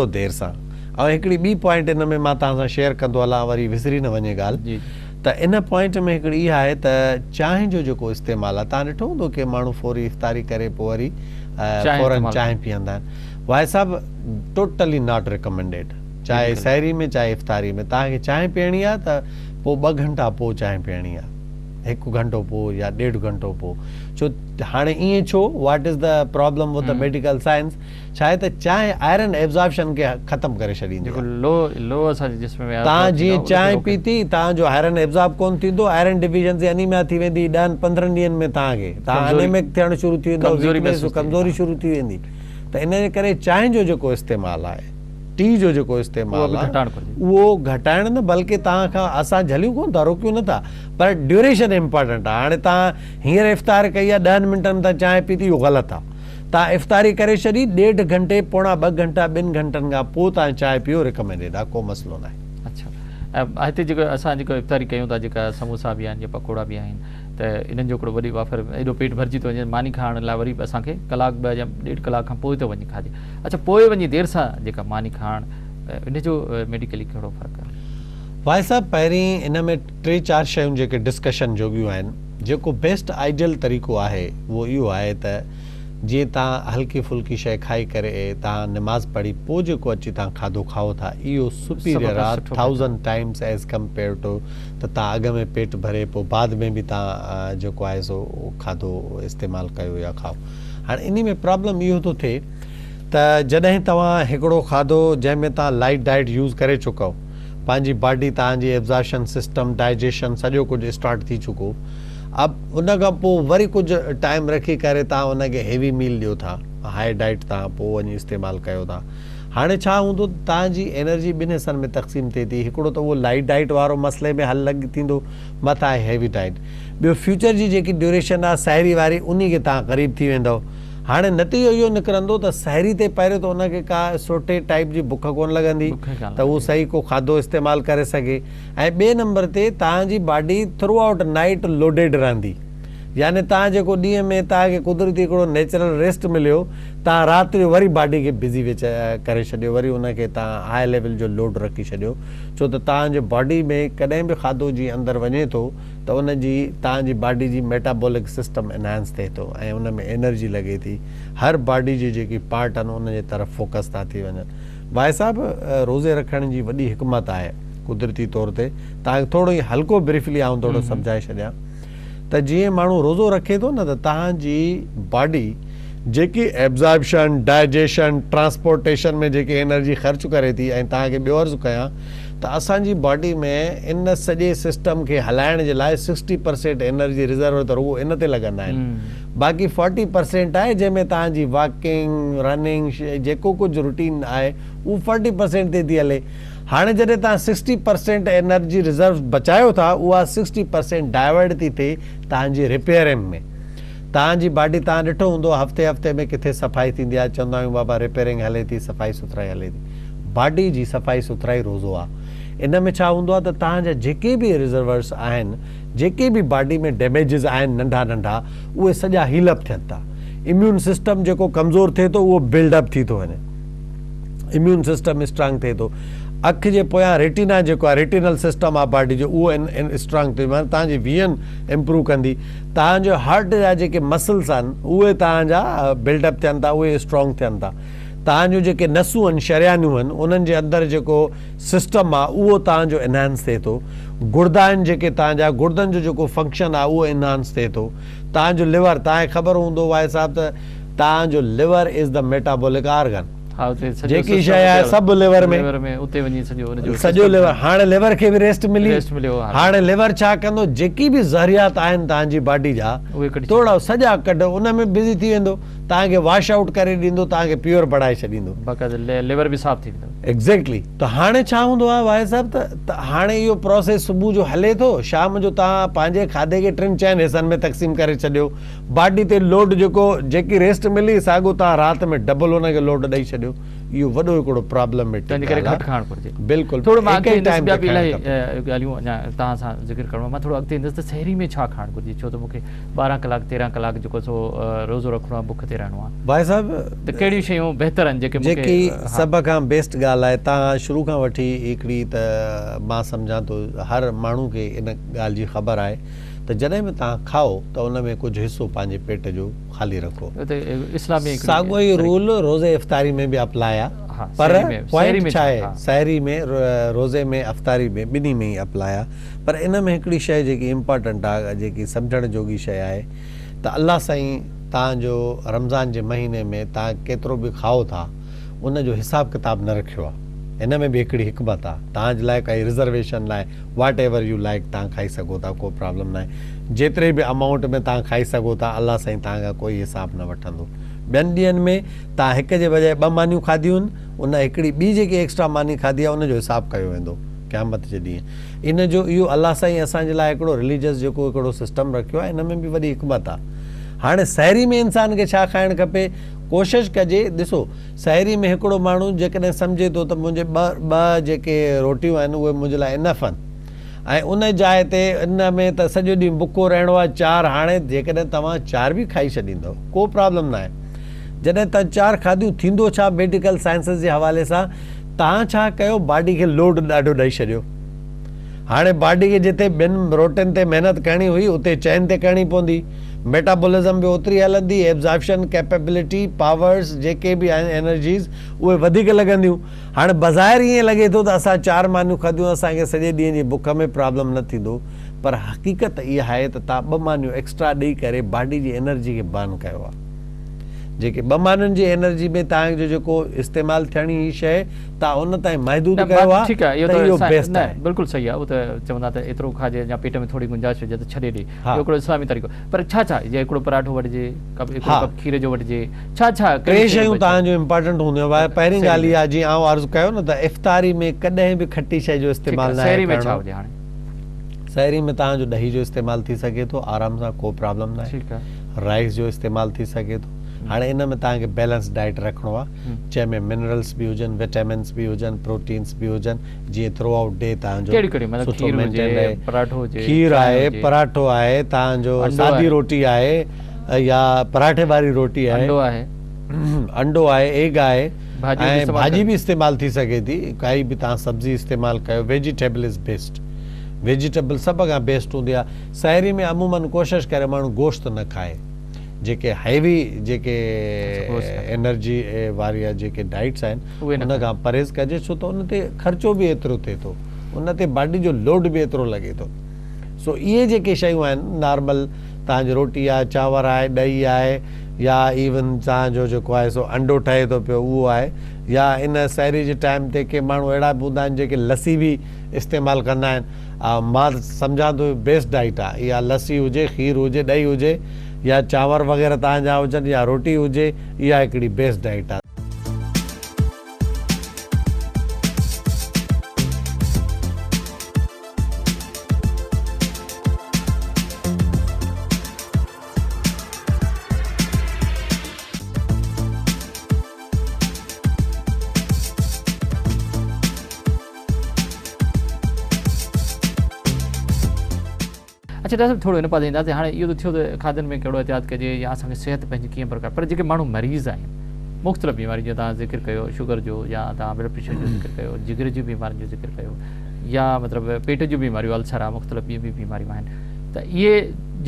देरि सां। ऐं हिकिड़ी ॿी पॉइंट हिन में मां तव्हां सां शेयर कंदो हलां, वरी विसरी न वञे ॻाल्हि, त इन पॉइंट में हिकिड़ी इहा आहे त चांहि जो जेको इस्तेमालु आहे, तव्हां ॾिठो हूंदो की माण्हू फौरी इफ़्तारी करे पोइ वरी फौरन चांहि पीअंदा आहिनि। भाई साहब टोटली नॉट रिकमेंडेड, चाहे सहरी में चाहे इफ़्तारी में। तव्हांखे चांहि पीअणी आहे त पोइ 2 घंटा पोइ चांहि पीअणी आहे, 1 घंटो पोइ या 1.5 घंटो पोइ। छो हाणे ईअं छो? What is the problem with the medical science? छा आहे त चांहि आयरन एब्जॉर्प्शन खे ख़तमु करे छॾींदी आहे। तव्हां जीअं चांहि पीती, तव्हांजो आयरन एब्जॉर्ब कोन थींदो, आयरन डिफिशिएंसी एनीमिया थी वेंदी, 10-15 ॾींहंनि में तव्हां एनेमिक थियणु शुरू थी वेंदो, कमज़ोरी शुरू थी वेंदी। त इन जे करे चांहि जो जेको इस्तेमालु आहे, टी जो जेको इस्तेमालु आहे, उहो घटाइण न, बल्कि तव्हां खां असां झलियूं कोन था, रोकियूं नथा, पर ड्यूरेशन इम्पोर्टेंट आहे। हाणे तव्हां हींअर इफ़्तार कई आहे, 10 मिंटनि तां चांहि पीती, इहो ग़लति आहे। तव्हां इफ़्तारी करे छॾी, 1.5 घंटे, 2 घंटा 2 घंटनि खां पोइ तव्हां चांहि पीओ, रिकमेंडेड आहे, को मसइलो न आहे। अच्छा, ऐं हिते जेको असां जेको इफ़्तारी कयूं था, जेका समोसा बि आहिनि, पकोड़ा बि आहिनि, त इन्हनि जो हिकिड़ो वॾी वाफ़र, एॾो पेट भरिजी थो वञे, मानी खाइण लाइ वरी असांखे 1 या 1.5 कलाक खां पोइ थो वञी खाजे। अच्छा, पोइ वञी देरि सां जेका मानी खाइण, इन जो मेडिकली कहिड़ो फ़र्क़ु आहे? भाई साहब, पहिरीं इन में 3-4 शयूं जेके डिस्कशन जोगियूं आहिनि। जेको बेस्ट आइडियल तरीक़ो आहे उहो इहो आहे त जीअं तव्हां हल्की फुल्की शइ खाई करे तव्हां निमाज़ पढ़ी पोइ जेको अची तव्हां खाधो खाओ था, इहो सुपीरियर आहे 1000 टाइम्स एज़ कम्पेयर टू त तव्हां अॻ में पेट भरे पोइ बाद में बि तव्हां जेको आहे सो खाधो इस्तेमालु कयो या खाओ। हाणे इन में प्रॉब्लम इहो थो थिए त जॾहिं तव्हां हिकिड़ो खाधो जंहिंमें तव्हां लाइट डाइट यूज़ करे चुको, पंहिंजी बॉडी तव्हांजी एब्ज़ॉर्प्शन सिस्टम, डाइजेशन सॼो कुझु स्टार्ट थी चुको, अब उन खां पोइ वरी कुझु टाइम रखी करे तव्हां उनखे हेवी मील ॾियो था, हाई डाइट तव्हां पोइ वञी इस्तेमालु कयो था। हाणे छा हूंदो, तव्हांजी एनर्जी 2 हिसनि में तक़सीम थिए थी। हिकिड़ो त उहो लाइट डाइट वारो मसइले में हल लॻी थींदो, मथां आहे हैवी डाइट। ॿियो फ्यूचर जी जेकी ड्यूरेशन आहे सहरी वारी, उन खे तव्हां क़रीब थी वेंदव। हाणे नतीजो इहो निकिरंदो त सहरी ते पहिरियों त उनखे का सुठे टाइप जी बुख कोन लॻंदी त उहो सही को खाधो इस्तेमालु करे सघे, ऐं ॿिए नंबर ते तव्हांजी body through out night loaded रहंदी। यानी तव्हां जेको ॾींहं में तव्हांखे कुदरती हिकिड़ो नेचुरल रेस्ट मिलियो, तव्हां राति जो वरी बॉडी खे बिज़ी करे छॾियो, वरी उनखे तव्हां हाई लेवल जो लोड रखी छॾियो। छो त तव्हांजे बॉडी में कॾहिं बि खाधो जीअं अंदरि वञे थो त उनजी तव्हांजी बॉडी जी मेटाबॉलिक सिस्टम एनहांस थिए थो ऐं उन में एनर्जी लॻे थी। हर बॉडी जी जेकी पार्ट आहिनि उन जे तरफ़ फोकस था थी वञनि। भाई साहब, रोज़े रखण जी वॾी हिकमत आहे कुदरती तौर ते। तव्हांखे थोरो ई हल्को ब्रीफली आउं थोरो सम्झाए छॾियां त जीअं माण्हू रोज़ो रखे थो न, त तव्हांजी बॉडी जेकी एब्ज़ॉर्प्शन, डाइजेशन, ट्रांसपोर्टेशन में जेकी एनर्जी ख़र्च करे थी, ऐं तव्हांखे ॿियो अर्ज़ु कयां त असांजी बॉडी में इन सॼे सिस्टम खे हलाइण जे लाइ 60% एनर्जी रिज़र्व त रुॻो इन ते लॻंदा आहिनि। बाक़ी 40% आहे जंहिंमें तव्हांजी वॉकिंग, रनिंग, जेको कुझु रूटीन आहे उहो 40% ते थी हले। हाणे जॾहिं तव्हां 60% एनर्जी रिज़र्व बचायो था, उहा 60% डाइवर्ट थी थिए तव्हांजी रिपेयरिंग में। तव्हांजी बॉडी, तव्हां ॾिठो हूंदो हफ़्ते में किथे सफ़ाई थींदी आहे, चवंदा आहियूं बाबा रिपेयरिंग हले थी, सफ़ाई सुथराई हले थी। बॉडी जी सफ़ाई सुथराई रोज़ो आहे। इन में छा हूंदो आहे त तव्हांजा जेके बि रिज़र्वर्स आहिनि, जेके बि बॉडी में डैमेजिस आहिनि नंढा नंढा, उहे सॼा हील अप थियनि था। इम्यून सिस्टम जेको कमज़ोर थिए थो उहो बिल्डअप थी थो वञे, इम्यून सिस्टम स्ट्रांग थिए थो। अखि जे पोयां रेटिना जेको आहे, रेटिनल सिस्टम आहे बॉडी जो, उहो स्ट्रांग थी वञे, तव्हांजी विजन इम्प्रूव कंदी। तव्हांजो हार्ट जा जेके मसल्स आहिनि उहे तव्हांजा बिल्डअप थियनि था, उहे स्ट्रांग थियनि था। तव्हांजो जेके नसूं आहिनि, शरियानियूं आहिनि, उन्हनि जे अंदरि जेको सिस्टम आहे उहो तव्हांजो एनहांस थिए थो। गुर्दा आहिनि जेके तव्हांजा, गुर्दनि जो जेको फंक्शन आहे उहो एनहांस थिए थो। तव्हांजो लिवर, तव्हांखे ख़बर हूंदो भाई साहब त तव्हांजो liver is the metabolic organ. जेकी शइ आहे सभु लिवर में, उते वञी सॼो लिवर। हाणे लिवर खे बि रेस्ट मिली। हाणे लिवर छा कंदो, जेकी बि ज़रियात आहिनि तव्हांजी बॉडी जा थोरा सॼा कढ, उन में बिज़ी थी वेंदो, तव्हांखे वॉश आउट करे ॾींदो, तव्हांखे प्योर बणाए छॾींदो, लिवर बि साफ़ थी वेंदो। एग्ज़ैक्टली। त हाणे छा हूंदो आहे भाई साहब, त हाणे इहो प्रोसेस सुबुह जो हले थो, शाम जो तव्हां पंहिंजे खाधे खे 3-4 हिसनि में तक़सीम करे छॾियो। बॉडी ते लोड जेकी रेस्ट मिली, साॻियो तव्हां राति में डबल हुनखे लोड ॾेई छॾियो। इहो वॾो हिकिड़ो प्रॉब्लमेटिक तंहिंजे करे घटि खाइणु घुरिजे। बिल्कुलु थोरो मां हिक ई टाइम ॿिया ते बि इलाही खाइणु खपे। ॻाल्हियूं अञा तव्हां सां ज़िक्र करिणो आहे। मां थोरो अॻिते ईंदुसि त शहरी में छा खाइणु घुरिजे, छो त मूंखे 12 कलाक 13 कलाक जेको सो रोज़ो रखिणो आहे, बुख ते रहणो आहे, भाई साहिबु त कहिड़ियूं शयूं बहितर आहिनि जेके जेकी सभ खां बेस्ट ॻाल्हि आहे, तव्हां शुरू खां वठी हिकिड़ी त मां सम्झां थो हर माण्हू खे इन ॻाल्हि जी ख़बर आहे त जॾहिं बि तव्हां खाओ त उन में कुझु हिसो पंहिंजे पेट जो ख़ाली रखो। इस्लामी साॻियो ई रूल रोज़े इफ़्तारी में बि अप्लाई आहे, पर पॉइंट छा आहे, सहरी में रोज़े में अफ़्तारी में ॿिन्ही में ई अप्लाई आहे। पर इन में हिकिड़ी शइ जेकी इम्पॉर्टेंट आहे, जेकी सम्झण जोगी शइ आहे त अलाह साईं तव्हांजो रमज़ान जे महीने में तव्हां केतिरो बि खाओ था उन जो हिसाब किताब न रखियो आहे। इन में बि हिकिड़ी हिकमत आहे, तव्हांजे लाइ काई रिज़र्वेशन लाइ वाट एवर यू लाइक तव्हां खाई सघो था, को प्रॉब्लम न आहे। जेतिरे बि अमाउंट में तव्हां खाई सघो था, अलाह साईं तव्हां खां कोई हिसाब न वठंदो। ॿियनि ॾींहंनि में तव्हां हिक जे बजाए 2 मानियूं खाधियूं आहिनि, उन हिकिड़ी ॿी जेकी एक्स्ट्रा मानी खाधी आहे उनजो हिसाबु कयो वेंदो क़यामत जे ॾींहुं। इन जो इहो अलाह साईं असांजे लाइ हिकिड़ो रिलीजियस जेको हिकिड़ो सिस्टम रखियो आहे, इन में बि वॾी हिकमत आहे। हाणे सहरी में इंसान खे छा खाइणु खपे, कोशिशि कजे। ॾिसो सहरी में हिकिड़ो माण्हू जेकॾहिं सम्झे थो त मुंहिंजे ॿ जेके रोटियूं आहिनि उहे मुंहिंजे लाइ इनफ आहिनि, ऐं उन जाइ ते इन में त सॼो ॾींहुं बुखो रहणो आहे 4, हाणे जेकॾहिं तव्हां 4 बि खाई छॾींदव को प्रॉब्लम न आहे। जॾहिं तव्हां 4 खाधियूं थींदो छा मेडिकल साइंसिस जे हवाले सां, तव्हां छा कयो, बॉडी खे लोड ॾाढो ॾेई छॾियो। हाणे बॉडी खे जिते 2 रोटियुनि ते महिनत करणी हुई उते 4 ते करणी पवंदी, मेटाबॉलिज़म बि ओतिरी हलंदी, एब्ज़ॉर्प्शन कैपेबिलिटी पावर्स जेके बि आहिनि एनर्जीज़ उहे वधीक लॻंदियूं। हाणे बज़ाहिर ईअं लॻे थो त असां 4 मानियूं खाधियूं असांखे सॼे ॾींहं जी बुख में प्रॉब्लम न थींदो, पर हक़ीक़त इहा आहे त तव्हां 2 मानियूं एक्स्ट्रा ॾेई करे बॉडी जी एनर्जी खे बर्न कयो आहे। जेके 2 मानियुनि जी एनर्जी में तव्हांजो जेको इस्तेमालु थियणी ही शइ तव्हां उन ताईं महदूद कयो आहे, इहो बेस्ट आहे। बिल्कुलु सही आहे। उहो त चवंदा त एतिरो खाइजे या पेट में थोरी गुंजाइश हुजे त छॾे ॾे, इहो हिकिड़ो इस्लामी तरीक़ो। पर छा जे हिकिड़ो पराठो वठिजे, हिकिड़ो कप खीर जो वठिजे, छा 3 शयूं तव्हांजो इम्पोर्टेंट हूंदियूं आहे। पहिरीं ॻाल्हि इहा जीअं आउं अर्ज़ु कयो न त इफ़्तारी में कॾहिं बि खटी शइ जो इस्तेमालु न आहे। सहरी में तव्हांजो ॾही जो इस्तेमालु थी सघे थो आराम सां, को प्रॉब्लम न आहे। राइस जो इस्तेमालु थी सघे थो। हाणे इन में तव्हांखे बैलेंस डाइट रखिणो आहे, जंहिंमें मिनरल्स बि हुजनि, विटामिन्स बि हुजनि, प्रोटीन्स बि हुजनि, जीअं थ्रू आउट डे तव्हांजो खीर आहे, पराठो आहे, तव्हांजो सादी रोटी आहे या पराठे वारी रोटी आहे, अंडो आहे, एग आहे, ऐं भाॼी बि इस्तेमालु थी सघे थी। काई बि तव्हां सब्जी इस्तेमालु कयो, वेजिटेबल इज़ बेस्ट। वेजिटेबल सभ खां बेस्ट हूंदी आहे। सहरी में अमूमन कोशिशि करे माण्हू गोश्त न खाए, जेके हैवी जेके एनर्जी वारी जेके डाइट्स आहिनि उन खां परहेज़ कजे, छो त उन ते ख़र्चो बि एतिरो थिए थो, उन ते बॉडी जो लोड बि एतिरो लॻे थो। सो इहे जेके शयूं आहिनि नॉर्मल, तव्हांजी रोटी आहे, चांवर आहे, ॾही आहे, या इवन तव्हांजो जेको आहे सो अंडो ठहे थो पियो उहो आहे, या इन सहरी जे टाइम ते के माण्हू अहिड़ा बि हूंदा आहिनि जेके लस्सी बि इस्तेमालु कंदा आहिनि। मां सम्झां थो बेस्ट डाइट आहे इहा, लस्सी हुजे, खीर हुजे, ॾही हुजे, या चांवर वग़ैरह तव्हांजा हुजनि, या रोटी हुजे, इहा हिकिड़ी बेस्ट डाइट आहे। अच्छा डॉक्टर साहब थोरो इन पासे ईंदासीं। हाणे इहो त थियो त खाधनि में कहिड़ो एहतियात कजे या असांखे सिहत पंहिंजी कीअं प्रकार, पर जेके माण्हू मरीज़ आहिनि मुख़्तलिफ़ बीमारी जो तव्हां ज़िक्र कयो, शुगर जो या तव्हां ब्लड प्रेशर जो ज़िक्र कयो, जिगर जी बीमारियुनि जो ज़िक्र कयो, या मतिलबु पेट जूं बीमारियूं, अल्सर आहे, मुख़्तलिफ़ ॿियूं बि बीमारियूं आहिनि, त इहे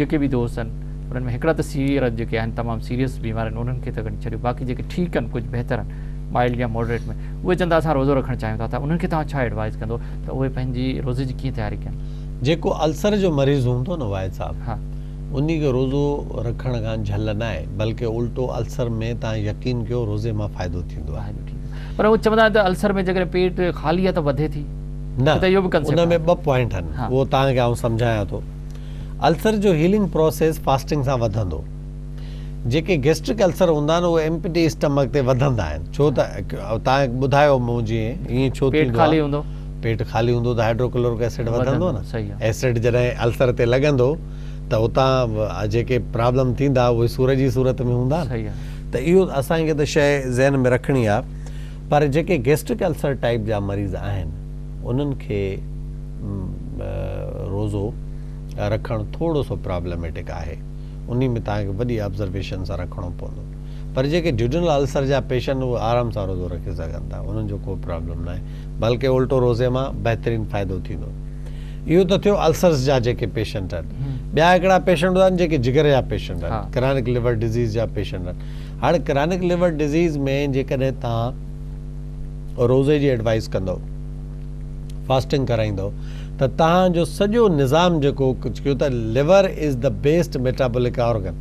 जेके बि दोस्त आहिनि उन्हनि में हिकिड़ा त सीवियर जेके आहिनि तमामु सीरियस बीमार आहिनि उन्हनि खे त खणी छॾियो, बाक़ी जेके ठीकु आहिनि, कुझु बहितर आहिनि, माइल्ड या मॉडरेट में, उहे चवंदा असां रोज़ो रखणु चाहियूं था, त उन्हनि खे तव्हां छा एडवाइस कंदो त उहे पंहिंजी रोज़े जी कीअं तयारी कनि? जेको अल्सर जो मरीज़ हूंदो न वाहिद साहब, हा, उन खे रोज़ो रखण खां झल न आहे, बल्कि उल्टो अल्सर में तव्हां यकीन कयो रोज़े मां फ़ाइदो थींदो आहे। पर उहे चवंदा आहिनि त अल्सर में जेकॾहिं पेट ख़ाली आहे त वधे थी, न उन में 2 पॉइंट आहिनि, उहो तव्हांखे आउं सम्झायां थो। अल्सर जो हीलिंग प्रोसेस फास्टिंग सां वधंदो। जेके गैस्ट्रिक अल्सर हूंदा आहिनि उहे एम्प्टी स्टमक ते वधंदा आहिनि, छो त तव्हां ॿुधायो मूं जीअं ईअं छो पेट खाली हूंदो, पेट खाली हूंदो त हाइड्रोक्लोरिक एसिड वधंदो न, एसिड जॾहिं अल्सर ते लॻंदो त उतां जेके प्रॉब्लम थींदा उहे सूरज जी सूरत में हूंदा। त इहो असांखे त शइ ज़हन में रखणी आहे। पर जेके गैस्ट्रिक अल्सर टाइप जा मरीज़ आहिनि उन्हनि खे रोज़ो रखणु थोरो सो प्रॉब्लमेटिक आहे, उन में तव्हांखे वॾी ऑब्ज़र्वेशन सां रखिणो पवंदो। पर जेके ड्यूडनल अल्सर जा पेशेंट उहे आराम सां रोज़ो रखी सघनि था, उन्हनि जो को प्रॉब्लम न आहे, बल्कि उल्टो रोज़े मां बहितरीनु फ़ाइदो थींदो। इहो त थियो अल्सर्स जा जेके पेशेंट आहिनि। ॿिया हिकिड़ा पेशेंट आहिनि जेके जिगर जा पेशेंट आहिनि, क्रॉनिक लिवर डिज़ीज़ जा पेशेंट आहिनि। हाणे क्रॉनिक लिवर डिज़ीज़ में जेकॾहिं तव्हां रोज़े जी एडवाइस कंदव, फास्टिंग कराईंदव, त तव्हांजो सॼो निज़ाम जेको कुझु कयो त liver is the best metabolic organ,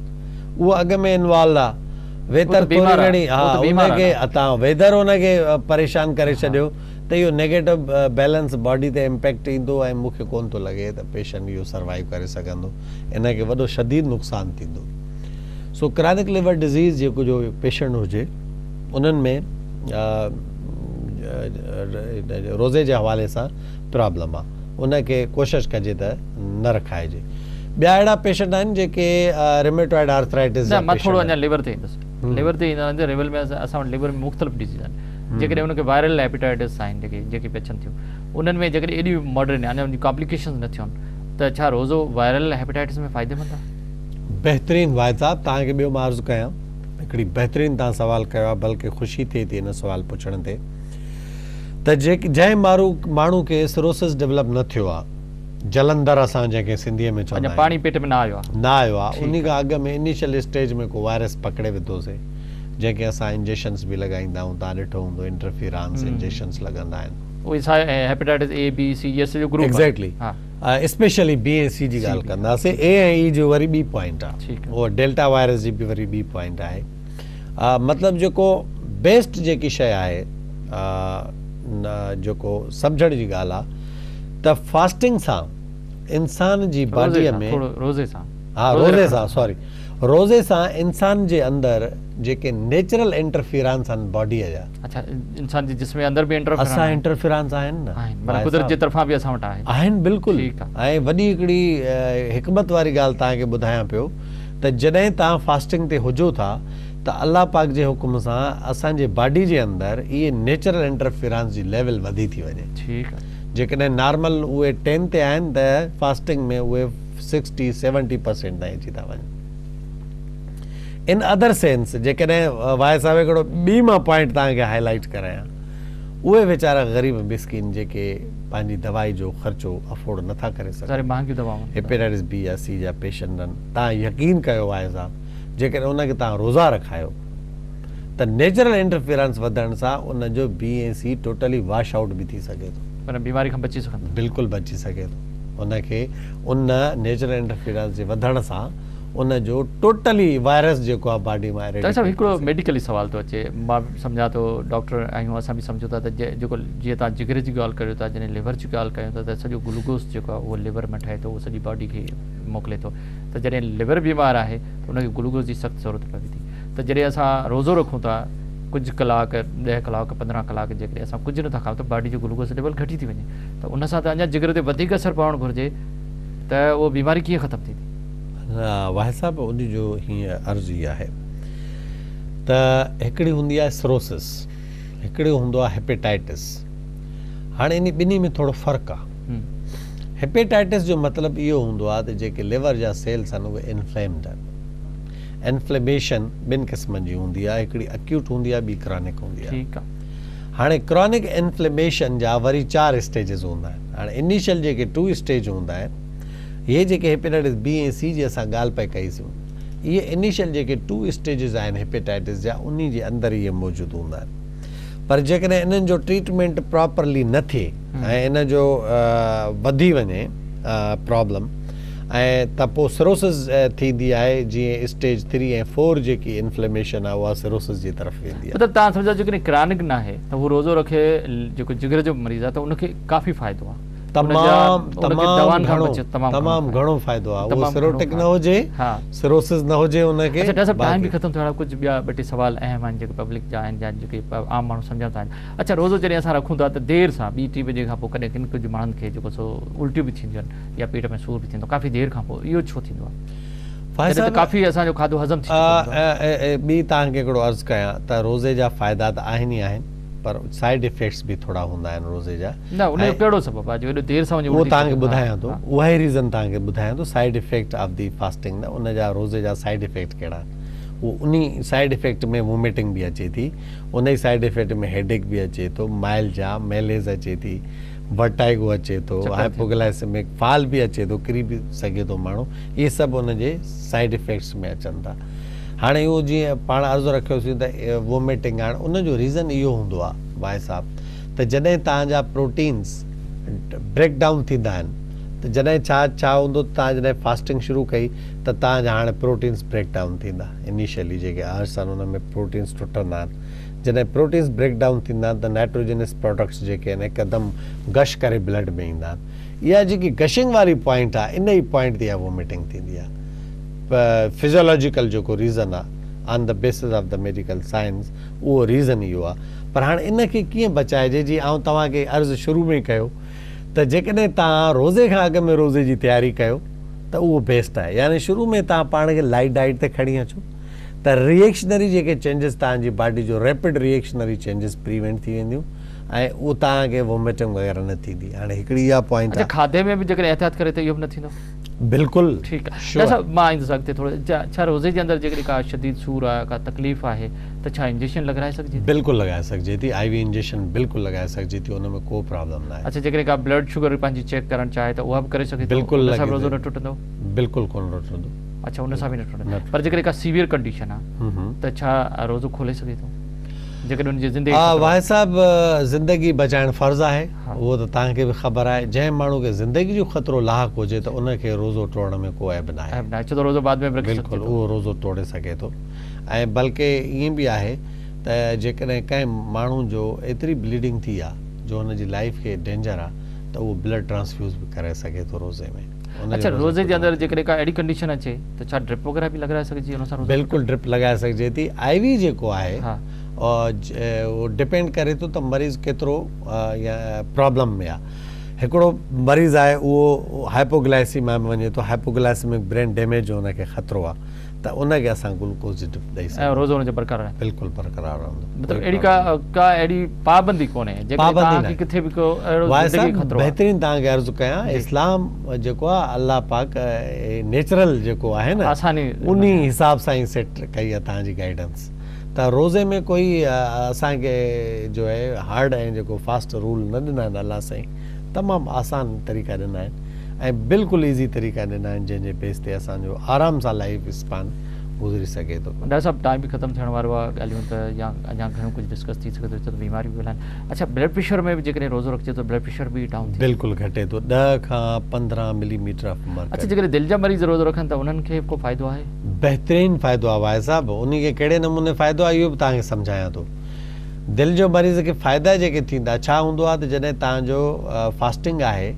उहो अॻ में इन्वॉल्व आहे। वेदर थोरी घणी उनखे तव्हां वेदर उनखे परेशान करे छॾियो त इहो नेगेटिव बैलेंस बॉडी ते इम्पैक्ट ईंदो ऐं मूंखे कोन थो लॻे त पेशेंट इहो सर्वाइव करे सघंदो, इनखे वॾो शदीद नुक़सानु थींदो। सो क्रॉनिक लिवर डिज़ीज़ जेको जो पेशेंट हुजे उन्हनि में रोज़े जे हवाले सां प्रॉब्लम आहे, उनखे कोशिशि कजे त न रखाइजे। ॿिया अहिड़ा पेशेंट आहिनि जेके रिमेटॉइड आर्थराइटिस जा थोरो अञा लिवर ते ईंदुसि, लिवर ते ईंदा लिवर में असां वटि लिवर में मुख़्तलिफ़ डिज़ीज़ आहिनि। जेकॾहिं उनखे वायरल हेपेटाइटिस आहिनि जेके बि अचनि थियूं, उन्हनि में जेकॾहिं एॾी मॉडर्न अञा उनजी कॉम्प्लिकेशन्स न थियनि, त छा रोज़ो वायरल हेपेटाइटिस में फ़ाइदेमंद आहे? बहितरीनु वाहिद साहब, तव्हांखे ॿियो मां अर्ज़ु कयां, हिकिड़ी बहितरीनु तव्हां सवाल कयो आहे, बल्कि ख़ुशी थिए थी हिन सवाल पुछण ते, त जंहिं माण्हू खे सिरोसिस डेवलप न थियो आहे, जलंधर असां जंहिंखे सिंधीअ में चवंदा आहियूं, पाणी पेट में न आयो आहे, उन खां अॻु में इनिशियल स्टेज में को वायरस पकड़े विधोसीं, जंहिंखे असां इंजेक्शन्स बि लॻाईंदा आहियूं, तव्हां ॾिठो हूंदो इंटरफिरांस इंजेक्शन्स लॻंदा आहिनि, हेपेटाइटिस ए बी सी ये सॼो ग्रुप। एग्ज़ैक्टली, स्पेशली बी ऐं सी जी ॻाल्हि कंदासीं। ए ऐं ई जो वरी ॿी पॉइंट आहे, उहो डेल्टा वायरस जी बि वरी ॿी पॉइंट आहे। मतिलबु जेको बेस्ट जेकी शइ आहे, जेको सम्झण जी ॻाल्हि आहे, त फास्टिंग सां इंसान जी बॉडीअ में रोज़े सां इंसान जे अंदरि जेके नेचुरल इंटरफियरेंस आहिनि बॉडीअ जा, अच्छा इंसान जे जिस्म जे अंदरि बि इंटरफियरेंस आहिनि न, कुदरत जे तरफ़ां बि असां वटि आहिनि बिल्कुलु। ऐं वॾी हिकिड़ी हिकमत वारी ॻाल्हि तव्हांखे ॿुधायां पियो त जॾहिं तव्हां फास्टिंग ते हुजो था त अल्लाह पाक जे हुकुम सां असांजे बॉडी जे अंदरि इहे नेचुरल इंटरफियरेंस जी लेवल वधी थी वञे। ठीकु आहे, जेकॾहिं नॉर्मल उहे 10 ते आहिनि त फास्टिंग में उहे 60-70% ताईं अची था वञनि। इन अदर सेंस जेकॾहिं वाहे साहिब हिकिड़ो ॿी मां पॉइंट तव्हांखे हाईलाइट करायां, उहे वीचारा ग़रीब मिस्किन जेके पंहिंजी दवाई जो ख़र्चो अफोर्ड नथा करे सघनि, हेपेटाइटिस बी या सी जा पेशेंट आहिनि, तव्हां यकीन कयो वाहे साहिब, जेकॾहिं उनखे तव्हां रोज़ा रखायो त नेचुरल इंटरफियरेंस वधण सां उनजो बी ऐं सी टोटली वॉश आउट बि थी सघे थो, बीमारी खां बची सघनि, बिल्कुलु बची सघे थो। उनखे उन नेचुरल इंटरफियरेंस जे वधण सां उनजो टोटली वायरस जेको आहे बॉडी मां। हिकिड़ो मेडिकली सवाल थो अचे, मां सम्झां थो डॉक्टर आहियूं, असां बि सम्झूं था त जेको जीअं तव्हां जिगर जी ॻाल्हि कयो था, जॾहिं लिवर जी ॻाल्हि कयूं था, त सॼो ग्लूकोस जेको आहे उहो लिवर में ठहे थो, उहो सॼी बॉडी खे मोकिले थो, त जॾहिं लिवर बीमार आहे त उनखे ग्लूकोस जी सख़्तु ज़रूरत पवे थी। त जॾहिं असां रोज़ो रखूं था कुझु कलाक, 10 कलाक, 15 कलाक, जेकॾहिं असां कुझु नथा खाऊं त बॉडी जो ग्लूकोस लेवल घटी थी वञे, त उन सां त अञा जिगर ते वधीक असरु पवणु घुरिजे, त उहो बीमारी कीअं ख़तमु थींदी? वाहे साहिब, उन जो हीअं अर्ज़ु ई आहे त हिकिड़ी हूंदी आहे सिरोसिस, हिकिड़ो हूंदो आहे हेपेटाइटिस। हाणे इन ॿिन्ही में थोरो फ़र्क़ु आहे। हेपेटाइटिस जो मतिलबु इहो हूंदो आहे त जेके लिवर जा सेल्स आहिनि उहे इन्फ्लेम्ड आहिनि। इन्फ्लेमेशन ॿिनि क़िस्मनि जी हूंदी आहे, हिकिड़ी अक्यूट हूंदी आहे, ॿी क्रॉनिक हूंदी आहे। ठीकु आहे। हाणे क्रॉनिक इन्फ्लेमेशन जा वरी 4 स्टेजिस हूंदा आहिनि। हाणे इनिशियल जेके 2 स्टेज हूंदा आहिनि, इहे जेके हेपेटाइटिस बी ऐं सी जी असां ॻाल्हि पिया कईसीं, इहे इनिशियल जेके 2 स्टेजिस आहिनि हेपेटाइटिस जा, उन जे अंदरि इहे मौजूदु हूंदा आहिनि। पर जेकॾहिं इन्हनि जो ट्रीटमेंट प्रॉपरली न थिए ऐं इन जो वधी वञे प्रॉब्लम, ऐं त पोइ सिरोसिस थींदी आहे, जीअं स्टेज 3 ऐं 4 जेकी इन्फ्लेमेशन आहे उहा सिरोसिस जी तरफ़ वेंदी आहे। मतिलबु तव्हां सम्झो जेकॾहिं क्रॉनिक न आहे त उहो रोज़ो रखे जेको जिगर जो मरीज़ आहे त उनखे काफ़ी फ़ाइदो आहे, तमामु घणो फ़ाइदो आहे। उहो सिरोटिक न हुजे, सिरोसिस न हुजे उनखे। टाइम बि ख़तमु थियो, कुझु ॿिया 2 टे सवाल अहम आहिनि जेके पब्लिक जा आहिनि, या जेके आम माण्हू सम्झनि था। अच्छा, रोज़ो जॾहिं असां रखूं था त देरि सां 2-3 बजे खां पोइ कॾहिं किन कुझु माण्हुनि खे जेको सो उल्टियूं बि थींदियूं आहिनि या पेट में सूर बि थींदो काफ़ी देरि खां पोइ, इहो छो थींदो आहे? काफ़ी असांजो खाधो हज़म थी। ॿी तव्हांखे हिकिड़ो अर्ज़ु कयां त रोज़े जा फ़ाइदा त आहिनि ई आहिनि, पर साइड इफेक्ट्स बि थोरा हूंदा आहिनि रोज़े जा। न उन जो कहिड़ो सबबु आहे जो एॾो देरि सां उहो तव्हांखे ॿुधायां थो, उहा ई रीज़न तव्हांखे ॿुधायां थो, side effect of the fasting न, उन जा रोज़े जा साइड इफेक्ट कहिड़ा आहिनि। उहो उन साइड इफेक्ट में वोमिटिंग बि अचे थी, उन ई साइड इफेक्ट में हेडेक बि अचे थो, माइल्जा मेलेज़ अचे थी, वर्टाइगो अचे थो, हाइपोग्लाइसेमिक फाल बि अचे थो, किरी बि सघे थो माण्हू। इहे सभु उन जे साइड इफेक्ट्स में अचनि था। हाणे उहो जीअं पाण अर्ज़ु रखियोसीं त वोमिटिंग, हाणे उन जो रीज़न इहो हूंदो आहे भाई साहब त जॾहिं तव्हांजा प्रोटीन्स ब्रेक डाउन थींदा आहिनि, त जॾहिं छा हूंदो, तव्हां जॾहिं फास्टिंग शुरू कई त तव्हांजा हाणे प्रोटीन्स ब्रेक डाउन थींदा। इनिशियली जेके अर्स आहिनि उन में प्रोटीन्स टुटंदा आहिनि। जॾहिं प्रोटीन्स ब्रेक डाउन थींदा आहिनि त नाइट्रोजनस प्रोडक्ट्स जेके आहिनि हिकदमि गश करे ब्लड में ईंदा आहिनि। इहा जेकी गशिंग वारी पॉइंट आहे, इन ई पॉइंट ते इहा वोमिटिंग थींदी आहे। फिज़ियोलॉजिकल जेको रीज़न आहे on the basis of the medical science, उहो रीज़न इहो आहे। पर हाणे इन खे कीअं बचाइजे, जीअं आउं तव्हांखे अर्ज़ु शुरू में कयो त जेकॾहिं तव्हां रोज़े खां अॻु में रोज़े जी तयारी कयो त उहो बेस्ट आहे। यानी शुरू में तव्हां पाण खे लाइट डाइट ते खणी अचो त रिएक्शनरी जेके चेंजिस तव्हांजी बॉडी जो रैपिड रिएक्शनरी चेंजिस प्रिवेंट थी वेंदियूं ऐं उहो तव्हांखे वोमिटिंग वग़ैरह न थींदी। हाणे हिकिड़ी इहा पॉइंट आहे। खाधे में बि जेकॾहिं एहतियात करे त इहो बि न थींदो? बिल्कुलु ठीकु आहे। मां ईंदुसि अॻिते थोरो। छा रोज़े जे अंदरि जेकॾहिं का शदीद सूर आहे, का तकलीफ़ आहे, त छा इंजेक्शन लॻाए सघिजे? बिल्कुलु लॻाए सघिजे थी, IV इंजेक्शन बिल्कुलु लॻाए सघिजे थी, उन में को प्रॉब्लम न आहे। अच्छा, जेकॾहिं का ब्लड शुगर पंहिंजी चेक करणु चाहे त उहा बि करे सघे? बिल्कुलु, रोज़ो न टुटंदो? बिल्कुलु कोन टुटंदो। अच्छा, उन सां बि न टुटंदो। पर जेकॾहिं का सीवियर कंडीशन आहे त छा रोज़ो खोले सघे थो? जेकॾहिं उनजी ज़िंदगी भाई साहब ज़िंदगी बचाइणु फ़र्ज़ु आहे, उहो त तव्हांखे बि ख़बर आहे। जंहिं माण्हू खे ज़िंदगी जो ख़तरो लाहक हुजे त उनखे रोज़ो तोड़ण में को ऐब न आहे। छो त रोज़ो बाद में बिल्कुलु उहो रोज़ो तोड़े सघे थो। ऐं बल्कि ईअं बि आहे त जेकॾहिं कंहिं माण्हू जो एतिरी ब्लीडिंग थी आहे जो हुनजी लाइफ खे डेंजर आहे त उहो ब्लड ट्रांसफ्यूज़ बि करे सघे थो रोज़े में। अच्छा, रोज़े जे अंदरि जेकॾहिं का अहिड़ी कंडीशन अचे त छा ड्रिप वग़ैरह बि लॻाए सघिजे उन सां? बिल्कुलु ड्रिप लॻाए सघिजे थी। IV जेको आहे उहो डिपेंड करे थो त मरीज़ केतिरो या प्रॉब्लम में आहे। हिकिड़ो मरीज़ आहे उहो हाइपोग्लाइसीमिया में वञे थो, हाइपोग्लाइसेमिक ब्रेन डैमेज जो हुनखे ख़तरो आहे, त उनखे असां ग्लूकोज ड्रिप ॾेई सघूं। रोज़ो हुनजो बरक़रार आहे? बिल्कुलु बरक़रार रहंदो। मतिलबु अहिड़ी का अहिड़ी पाबंदी कोन्हे जेकॾहिं किथे बि को बहितरीन तव्हांखे अर्ज़ु कयां, इस्लाम जेको आहे अल्लाह पाक नेचुरल जेको आहे न, आसानी उन हिसाब सां ई सेट कई आहे तव्हांजी गाइडेंस। त रोज़े में कोई असांखे जो आहे हार्ड ऐं जेको फास्ट रूल न ॾिना आहिनि अलाह साईं, तमामु आसान तरीक़ा ॾिना आहिनि ऐं बिल्कुलु ईज़ी तरीक़ा ॾिना आहिनि जंहिंजे बेस ते असांजो आराम सां लाइफ स्पान गुज़री सघे थो। डॉक्टर साहब, टाइम बि ख़तमु थियण वारो आहे, ॻाल्हियूं त या अञा घणो कुझु डिस्कस थी सघे थो, छो त बीमारियूं बि आहिनि। अच्छा, ब्लड प्रेशर में बि जेकॾहिं रोज़ो रखिजे त ब्लड प्रेशर बि डाउन बिल्कुलु घटे थो, 10 खां 15 मिलीमीटर ऑफ मर्करी। अच्छा, जेकॾहिं दिलि जा मरीज़ रोज़ो रखनि त उन्हनि खे को फ़ाइदो आहे? बहितरीनु फ़ाइदो आहे भाई साहब। उन खे कहिड़े नमूने फ़ाइदो आहे इहो बि तव्हांखे सम्झायां थो। दिलि जो मरीज़ खे फ़ाइदा जेके थींदा, छा हूंदो आहे त जॾहिं तव्हांजो फास्टिंग आहे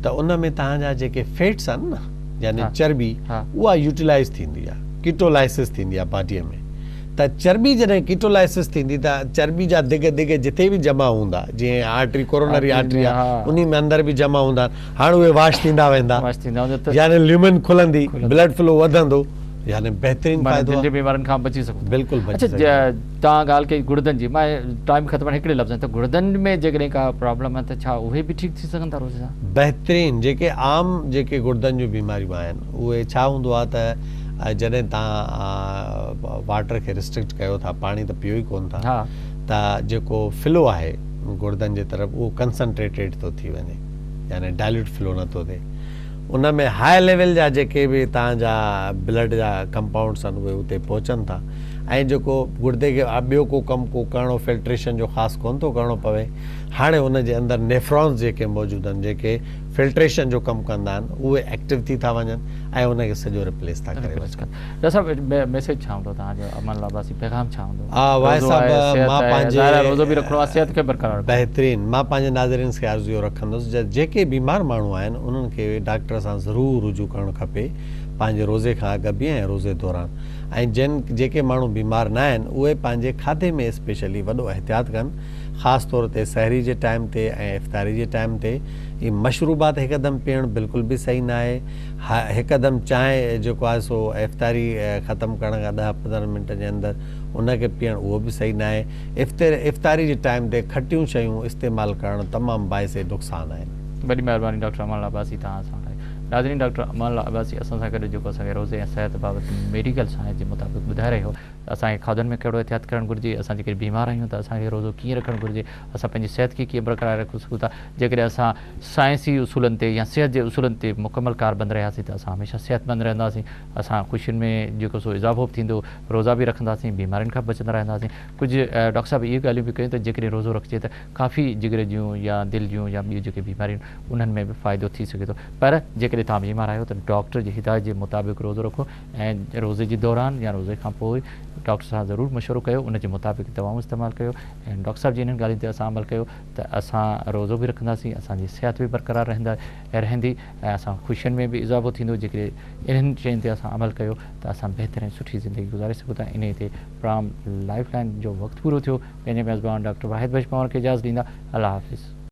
त उन में तव्हांजा जेके फैट्स आहिनि न, यानी चर्बी, उहा यूटिलाइज़ थींदी आहे, कीटोलाइसिस थींदी आहे बॉडीअ में। त चर्बी जॾहिं कीटोलाइसिस थींदी त चर्बी जा दिग जिथे बि जमा हूंदा, जीअं आर्टरी कोरोनरी आर्टरी आहे उन में अंदरि बि जमा हूंदा आहिनि, हाणे उहे वॉश थींदा वेंदा, यानी ल्यूमेन खुलंदी, ब्लड फ्लो वधंदो, यानी बहितरीन फ़ाइदो आहे, बीमारियुनि खां बची सघो। बिल्कुलु बची सघो। तव्हां ॻाल्हि कई गुर्दनि जी, मां टाइम ख़तमु आहे हिकिड़े लफ़्ज़ त गुर्दनि में जेकॾहिं का प्रॉब्लम आहे त छा उहे बि ठीकु थी सघनि था रोज़ सां? बहितरीन। जेके आम जेके गुर्दनि जूं बीमारियूं आहिनि उहे छा हूंदो आहे त जॾहिं तव्हां वाटर खे रिस्ट्रिक्ट कयो था, पाणी त पियो ई कोन था, त जेको फ्लो आहे गुर्दनि जे तरफ़ उहो कंसंट्रेटेड थो थी वञे, यानी डाइल्यूट फ्लो नथो थिए। उन में हाई लेवल जा जेके बि तव्हांजा ब्लड जा कंपाउंड्स आहिनि उहे उते पहुचनि था ऐं जेको गुर्दे खे ॿियो को कमु को करिणो, फिल्ट्रेशन जो ख़ासि कोन थो करिणो पवे। हाणे उन जे अंदरि नेफ्रॉन्स जेके मौजूदु आहिनि, जेके फिल्ट्रेशन जो कमु कंदा आहिनि, उहे एक्टिव थी था वञनि ऐं उनखे सजो रिप्लेस था करे वञनि। डॉक्टर साहब, मैसेज छा हूंदो तव्हांजो अमन लाबासी, पैगाम छा हूंदो? भाई साहब, मां पंहिंजे रोज़ो बि रखिणो आहे, सिहत खे बरक़रार बहितरीन, मां पंहिंजे नाज़रीन खे अर्ज़ु इहो रखंदुसि जेके बीमार माण्हू आहिनि उन्हनि खे डॉक्टर सां ज़रूरु रुजू करणु खपे, पंहिंजे रोज़े खां अॻु बि ऐं रोज़े दौरान। ऐं जेके माण्हू बीमार न आहिनि उहे पंहिंजे खाधे में स्पेशली वॾो एहतियात कनि, ख़ासि तौर ते सहरी जे टाइम ते ऐं इफ़्तारी जे टाइम ते ही मशरूबात हिकदमि पीअणु बिल्कुलु बि सही न आहे। हिकदमि चांहि जेको आहे सो इफ़्तारी ख़तमु करण खां 10-15 मिंट जे अंदरि उनखे पीअणु उहो बि सही न आहे। इफ़्तारी जे टाइम ते खटियूं शयूं इस्तेमालु करणु तमामु बाइसे नुक़सान आहिनि। बड़ी महिरबानी डॉक्टर अमान अब्बासी तव्हां सां नाज़रीन डॉक्टर अमान अब्बासी असां सां गॾु जेको असांखे रोज़े ऐं सिहत बाबति मेडिकल साइंस जे मुताबिक़ ॿुधाए रहियो असांखे खाधनि में कहिड़ो एहतियात करणु घुरिजे, असां जेके बीमार आहियूं त असांखे रोज़ो कीअं रखणु घुरिजे, असां पंहिंजी सिहत खे कीअं बरक़रार रखी सघूं था। जेकॾहिं असां साइंसी उसूलनि ते या सिहत जे उसूलनि ते मुकमल कारबंद रहियासीं त असां हमेशह सिहतमंद रहंदासीं। असां ख़ुशियुनि में जेको सो इज़ाफ़ो बि थींदो, रोज़ा बि रखंदासीं, बीमारियुनि खां बचंदा रहंदासीं। कुझु डॉक्टर साहिब इहे ॻाल्हियूं बि कयूं त जेकॾहिं रोज़ो रखिजे त काफ़ी जिगर जूं या दिलि जूं या ॿियूं जेके बीमारियूं उन्हनि में बि फ़ाइदो थी सघे थो। पर जेकॾहिं तव्हां बीमार आहियो त डॉक्टर जी हिदायत जे मुताबिक़ रोज़ो रखो ऐं रोज़े जे दौरान या रोज़े खां पोइ डॉक्टर सां ज़रूरु मशवरो कयो, उन जे मुताबिक़ दवाऊं इस्तेमालु कयो ऐं डॉक्टर साहिब जी इन्हनि ॻाल्हियुनि ते असां अमल कयो त असां रोज़ो बि रखंदासीं, असांजी सिहत बि बरक़रार रहंदी ऐं असां ख़ुशियुनि में बि इज़ाफ़ो थींदो। जेकॾहिं इन्हनि शयुनि ते असां अमल कयो त असां बहितरीन सुठी ज़िंदगी गुज़ारे सघूं था। इन ते प्रोग्राम लाइफ लाइन जो वक़्तु पूरो थियो। पंहिंजे मेज़बान डॉक्टर वाहिद बशपावर खे इजाज़त ॾींदा। अल्लाह हाफ़िज़।